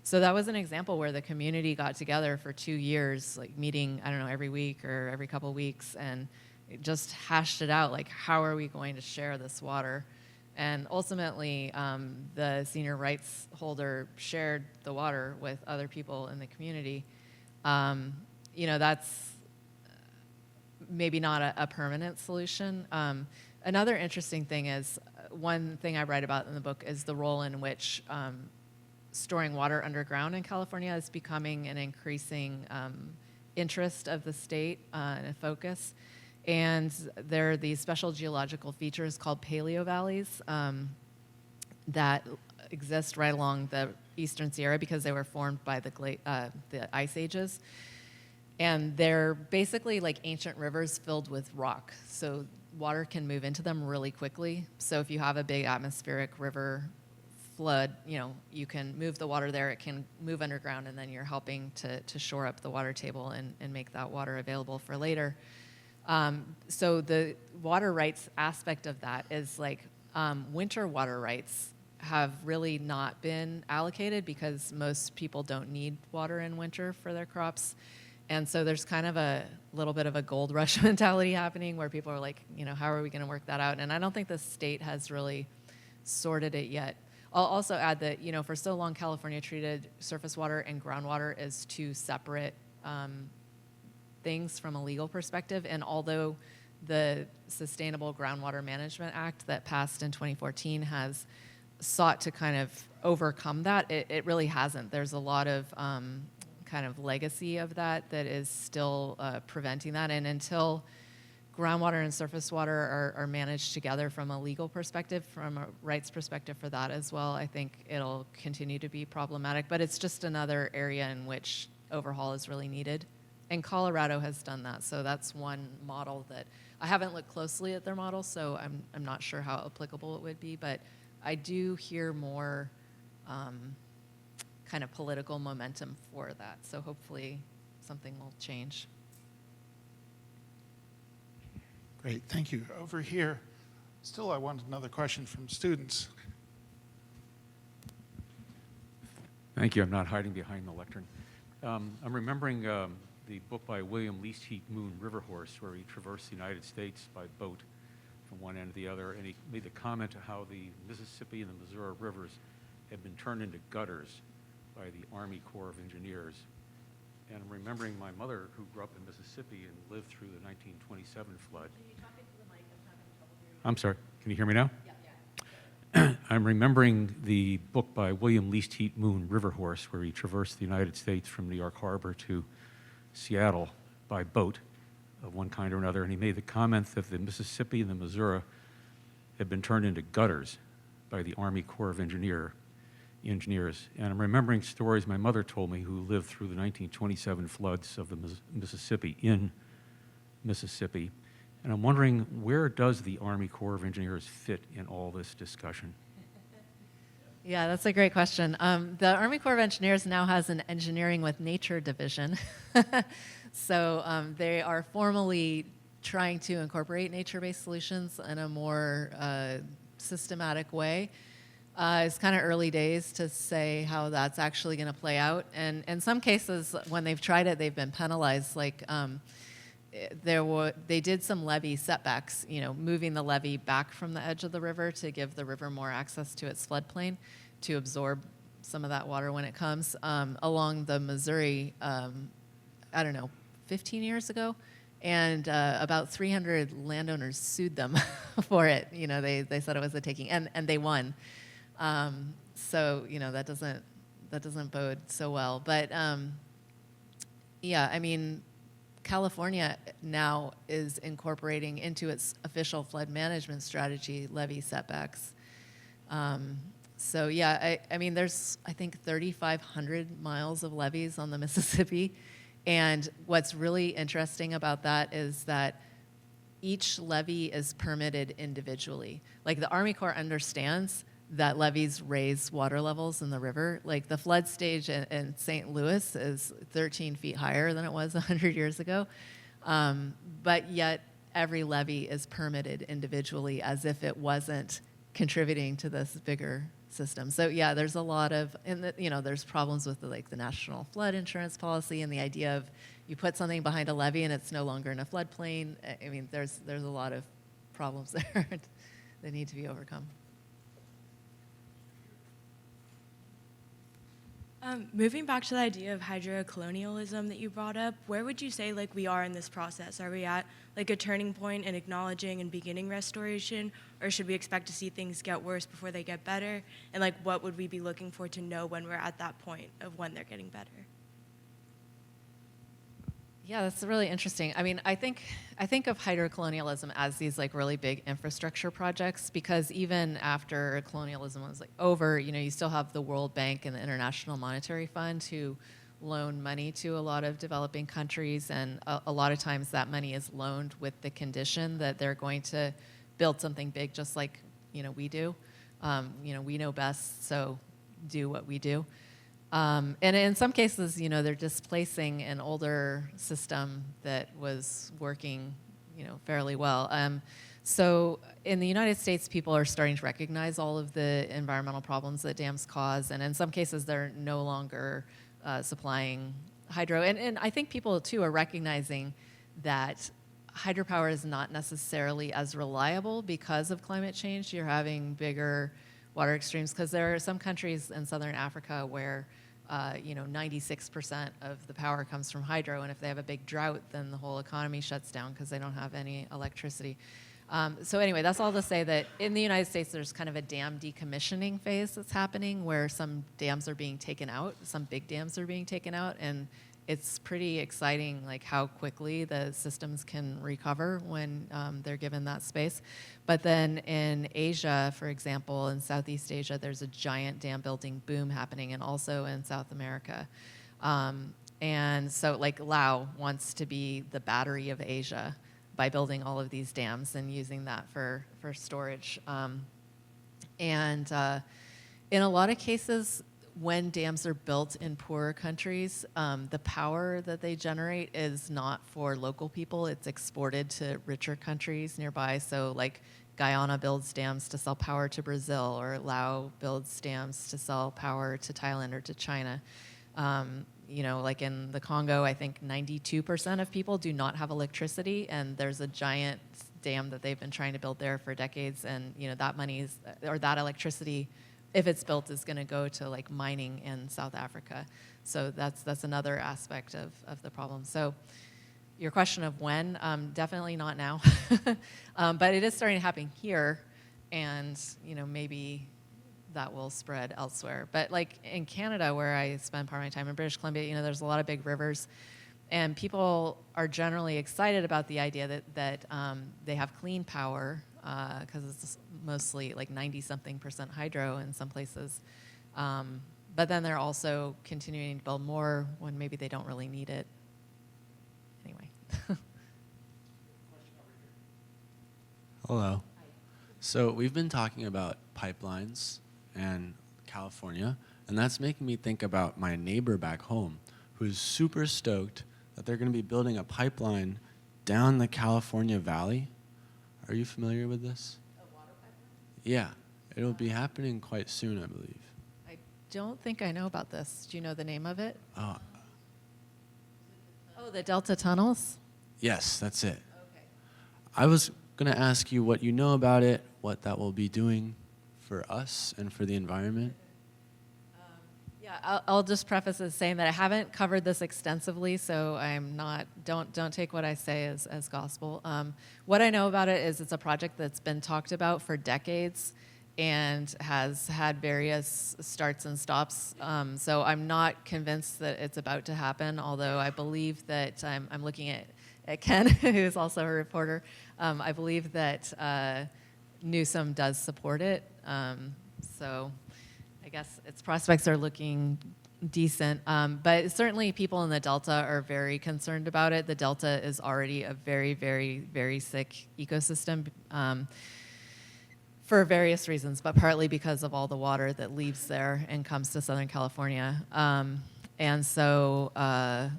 So that was an example where the community got together for 2 years, like meeting, I don't know, every week or every couple weeks, and it just hashed it out, like, how are we going to share this water? And ultimately, the senior rights holder shared the water with other people in the community. That's maybe not a permanent solution. Another interesting thing is, one thing I write about in the book is the role in which storing water underground in California is becoming an increasing interest of the state and a focus. And there are these special geological features called paleo valleys that exist right along the Eastern Sierra because they were formed by the ice ages. And they're basically like ancient rivers filled with rock. So water can move into them really quickly. So if you have a big atmospheric river flood, you can move the water there, it can move underground, and then you're helping to shore up the water table and make that water available for later. So the water rights aspect of that is like winter water rights have really not been allocated because most people don't need water in winter for their crops. And so there's kind of a little bit of a gold rush mentality happening where people are like, how are we going to work that out? And I don't think the state has really sorted it yet. I'll also add that, for so long, California treated surface water and groundwater as two separate things from a legal perspective. And although the Sustainable Groundwater Management Act that passed in 2014 has sought to kind of overcome that, it really hasn't. There's a lot of kind of legacy of that is still preventing that. And until groundwater and surface water are managed together from a legal perspective, from a rights perspective for that as well, I think it'll continue to be problematic. But it's just another area in which overhaul is really needed. And Colorado has done that, so that's one model that I haven't looked closely at their model, so I'm not sure how applicable it would be, but I do hear more kind of political momentum for that, so hopefully something will change. Great, thank you. Over here, still I want another question from students. Thank you. I'm not hiding behind the lectern. I'm remembering the book by William Least Heat Moon, River Horse, where he traversed the United States by boat from one end to the other, and he made the comment of how the Mississippi and the Missouri rivers had been turned into gutters by the Army Corps of Engineers. And I'm remembering my mother, who grew up in Mississippi and lived through the 1927 flood. Are you talking to the mic? I'm having trouble hearing you. I'm sorry. Can you hear me now? Yeah. I'm remembering the book by William Least Heat Moon, River Horse, where he traversed the United States from New York Harbor to Seattle by boat of one kind or another, and he made the comment that the Mississippi and the Missouri had been turned into gutters by the Army Corps of Engineers. And I'm remembering stories my mother told me, who lived through the 1927 floods of the Mississippi in Mississippi. And I'm wondering, where does the Army Corps of Engineers fit in all this discussion? Yeah, that's a great question. The Army Corps of Engineers now has an engineering with nature division. So they are formally trying to incorporate nature-based solutions in a more systematic way. It's kind of early days to say how that's actually going to play out. And in some cases, when they've tried it, they've been penalized. Like they did some levee setbacks, moving the levee back from the edge of the river to give the river more access to its floodplain to absorb some of that water when it comes. Along the Missouri, 15 years ago, and about 300 landowners sued them for it. They said it was a taking, and they won. So that doesn't bode so well. But California now is incorporating into its official flood management strategy levee setbacks. There's I think 3,500 miles of levees on the Mississippi, and what's really interesting about that is that each levee is permitted individually. Like the Army Corps understands that levees raise water levels in the river. Like the flood stage in St. Louis is 13 feet higher than it was 100 years ago. But yet every levee is permitted individually as if it wasn't contributing to this bigger system. So yeah, there's a lot of, there's problems with the national flood insurance policy and the idea of you put something behind a levee and it's no longer in a floodplain. I mean, there's a lot of problems there that need to be overcome. Moving back to the idea of hydrocolonialism that you brought up, where would you say we are in this process? Are we at a turning point in acknowledging and beginning restoration, or should we expect to see things get worse before they get better? And what would we be looking for to know when we're at that point of when they're getting better? Yeah, that's really interesting. I mean, I think of hydrocolonialism as these really big infrastructure projects, because even after colonialism was over, you still have the World Bank and the International Monetary Fund who loan money to a lot of developing countries, and a lot of times that money is loaned with the condition that they're going to build something big, just like we do. We know best, so do what we do. And in some cases, they're displacing an older system that was working, fairly well. So in the United States, people are starting to recognize all of the environmental problems that dams cause, and in some cases, they're no longer supplying hydro. And I think people, too, are recognizing that hydropower is not necessarily as reliable because of climate change. You're having bigger water extremes, because there are some countries in southern Africa where 96% of the power comes from hydro, and if they have a big drought, then the whole economy shuts down because they don't have any electricity. So anyway, that's all to say that in the United States, there's kind of a dam decommissioning phase that's happening where some dams are being taken out, some big dams are being taken out, and it's pretty exciting how quickly the systems can recover when they're given that space. But then in Asia, for example, in Southeast Asia, there's a giant dam building boom happening, and also in South America. And so Laos wants to be the battery of Asia by building all of these dams and using that for storage. In a lot of cases, when dams are built in poorer countries, the power that they generate is not for local people. It's exported to richer countries nearby. So Guyana builds dams to sell power to Brazil, or Laos builds dams to sell power to Thailand or to China. In the Congo, I think 92% of people do not have electricity, and there's a giant dam that they've been trying to build there for decades, and that money or that electricity, if it's built, is going to go to mining in South Africa. So that's another aspect of the problem. So your question of when, definitely not now, but it is starting to happen here, and maybe that will spread elsewhere. But in Canada, where I spend part of my time, in British Columbia, there's a lot of big rivers, and people are generally excited about the idea that they have clean power, because it's mostly 90-something% hydro in some places. But then they're also continuing to build more when maybe they don't really need it. Anyway. Hello. So we've been talking about pipelines and California, and that's making me think about my neighbor back home, who's super stoked that they're going to be building a pipeline down the California Valley. Are you familiar with this? A water pipeline? Yeah, it'll be happening quite soon, I believe. I don't think I know about this. Do you know the name of it? Oh, the Delta Tunnels? Yes, that's it. Okay. I was going to ask you what you know about it, what that will be doing for us and for the environment. Yeah, I'll just preface it saying that I haven't covered this extensively, so I'm not, don't take what I say as gospel. What I know about it is it's a project that's been talked about for decades and has had various starts and stops. So I'm not convinced that it's about to happen, although I believe that I'm looking at Ken, who's also a reporter. I believe that Newsom does support it. So I guess its prospects are looking decent. But certainly people in the Delta are very concerned about it. The Delta is already a very, very, very sick ecosystem for various reasons, but partly because of all the water that leaves there and comes to Southern California. And so, I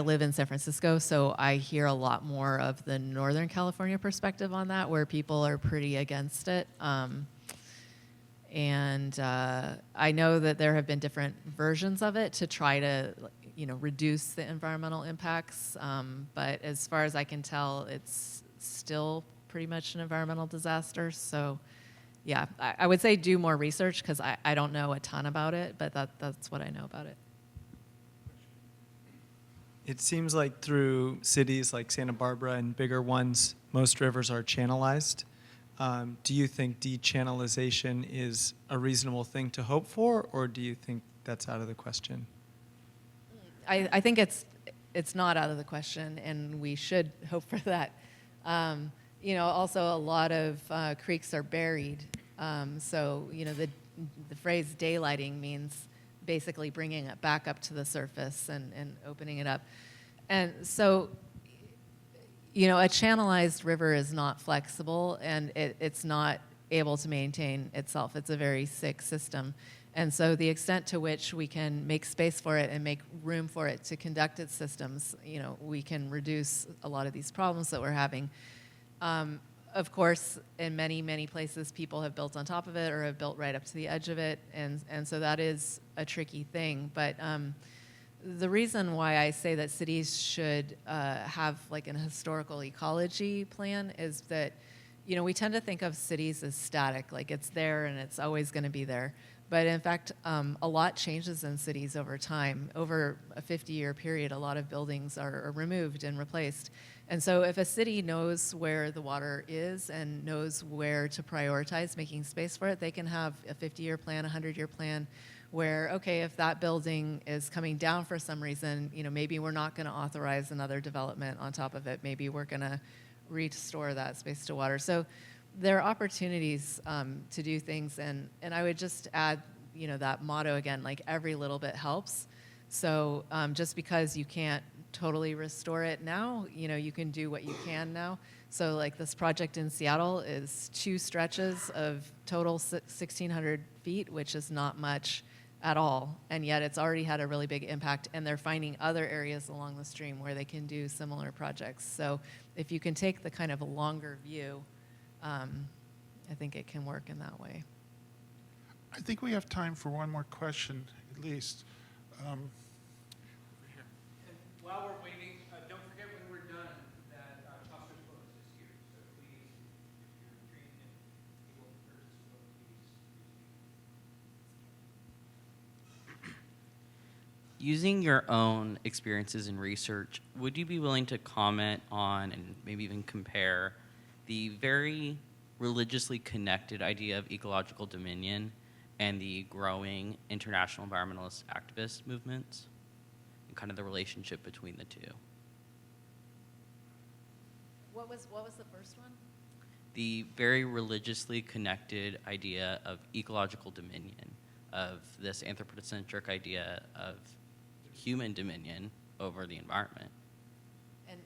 live in San Francisco, so I hear a lot more of the Northern California perspective on that, where people are pretty against it. And I know that there have been different versions of it to try to, reduce the environmental impacts. But as far as I can tell, it's still pretty much an environmental disaster. So, yeah, I would say do more research because I don't know a ton about it, but that's what I know about it. It seems like through cities like Santa Barbara and bigger ones, most rivers are channelized. Do you think dechannelization is a reasonable thing to hope for, or do you think that's out of the question? I think it's not out of the question, and we should hope for that. Also, a lot of creeks are buried. So, the phrase daylighting means basically bringing it back up to the surface and opening it up. And so, a channelized river is not flexible, and it's not able to maintain itself. It's a very sick system. And so the extent to which we can make space for it and make room for it to conduct its systems, we can reduce a lot of these problems that we're having. Of course, in many, many places, people have built on top of it or have built right up to the edge of it, and so that is a tricky thing. But the reason why I say that cities should have like an historical ecology plan is that, we tend to think of cities as static, like it's there and it's always going to be there. But in fact, a lot changes in cities over time. Over a 50-year period, a lot of buildings are removed and replaced. And so if a city knows where the water is and knows where to prioritize making space for it, they can have a 50-year plan, a 100-year plan where, okay, if that building is coming down for some reason, maybe we're not going to authorize another development on top of it. Maybe we're going to restore that space to water. So there are opportunities to do things, and I would just add, that motto again, like every little bit helps. So just because you can't totally restore it now, you can do what you can now. So like this project in Seattle is 2 stretches of total 1,600 feet, which is not much at all, and yet it's already had a really big impact, and they're finding other areas along the stream where they can do similar projects. So if you can take the kind of a longer view, I think it can work in that way. I think we have time for one more question, at least. And while we're waiting, don't forget when we're done that Chaucer's Close is here. So please, if you're trained and able to purchase a book, please. Using your own experiences in research, would you be willing to comment on and maybe even compare the very religiously connected idea of ecological dominion and the growing international environmentalist activist movements, and kind of the relationship between the two? What was the first one? The very religiously connected idea of ecological dominion, of this anthropocentric idea of human dominion over the environment.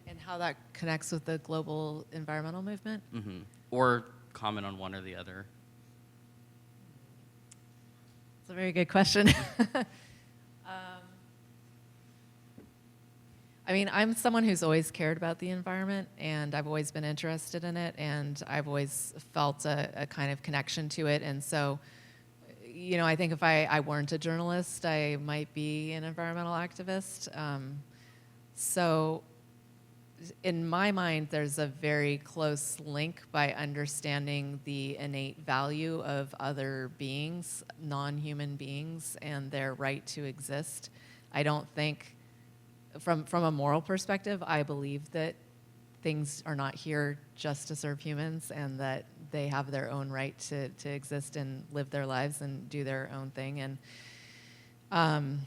And how that connects with the global environmental movement? Mm-hmm. Or comment on one or the other. It's a very good question. I'm someone who's always cared about the environment, and I've always been interested in it, and I've always felt a kind of connection to it. And so, I think if I weren't a journalist, I might be an environmental activist. So in my mind, there's a very close link by understanding the innate value of other beings, non-human beings, and their right to exist. I don't think, from a moral perspective, I believe that things are not here just to serve humans, and that they have their own right to exist and live their lives and do their own thing. And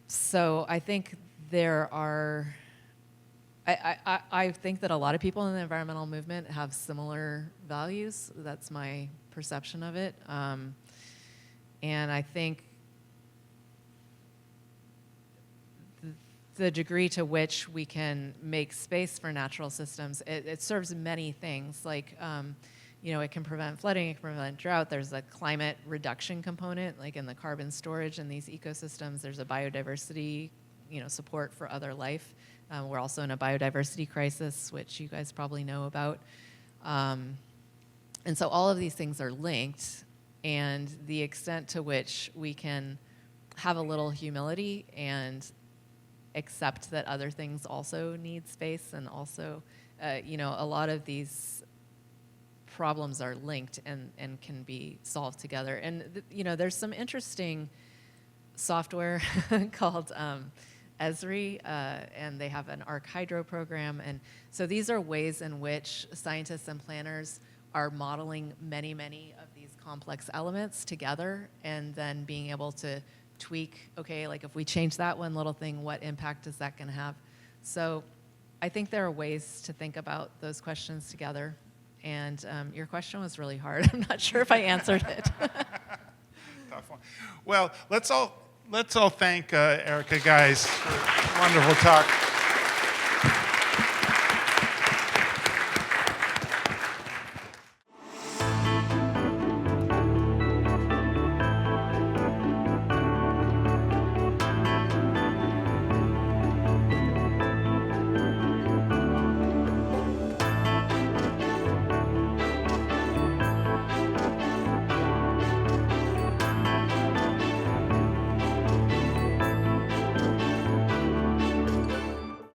so I think there are... I think that a lot of people in the environmental movement have similar values. That's my perception of it. And I think the degree to which we can make space for natural systems, it serves many things. Like, it can prevent flooding, it can prevent drought. There's a climate reduction component, like in the carbon storage in these ecosystems. There's a biodiversity, support for other life. We're also in a biodiversity crisis, which you guys probably know about. And so all of these things are linked. and the extent to which we can have a little humility and accept that other things also need space, and also, a lot of these problems are linked and can be solved together. And, there's some interesting software called Esri, and they have an ArcHydro program. And so these are ways in which scientists and planners are modeling many, many of these complex elements together, and then being able to tweak, okay, like if we change that one little thing, what impact is that going to have? So I think there are ways to think about those questions together. And your question was really hard. I'm not sure if I answered it. Tough one. Well, let's all thank Erica Gies for a wonderful talk.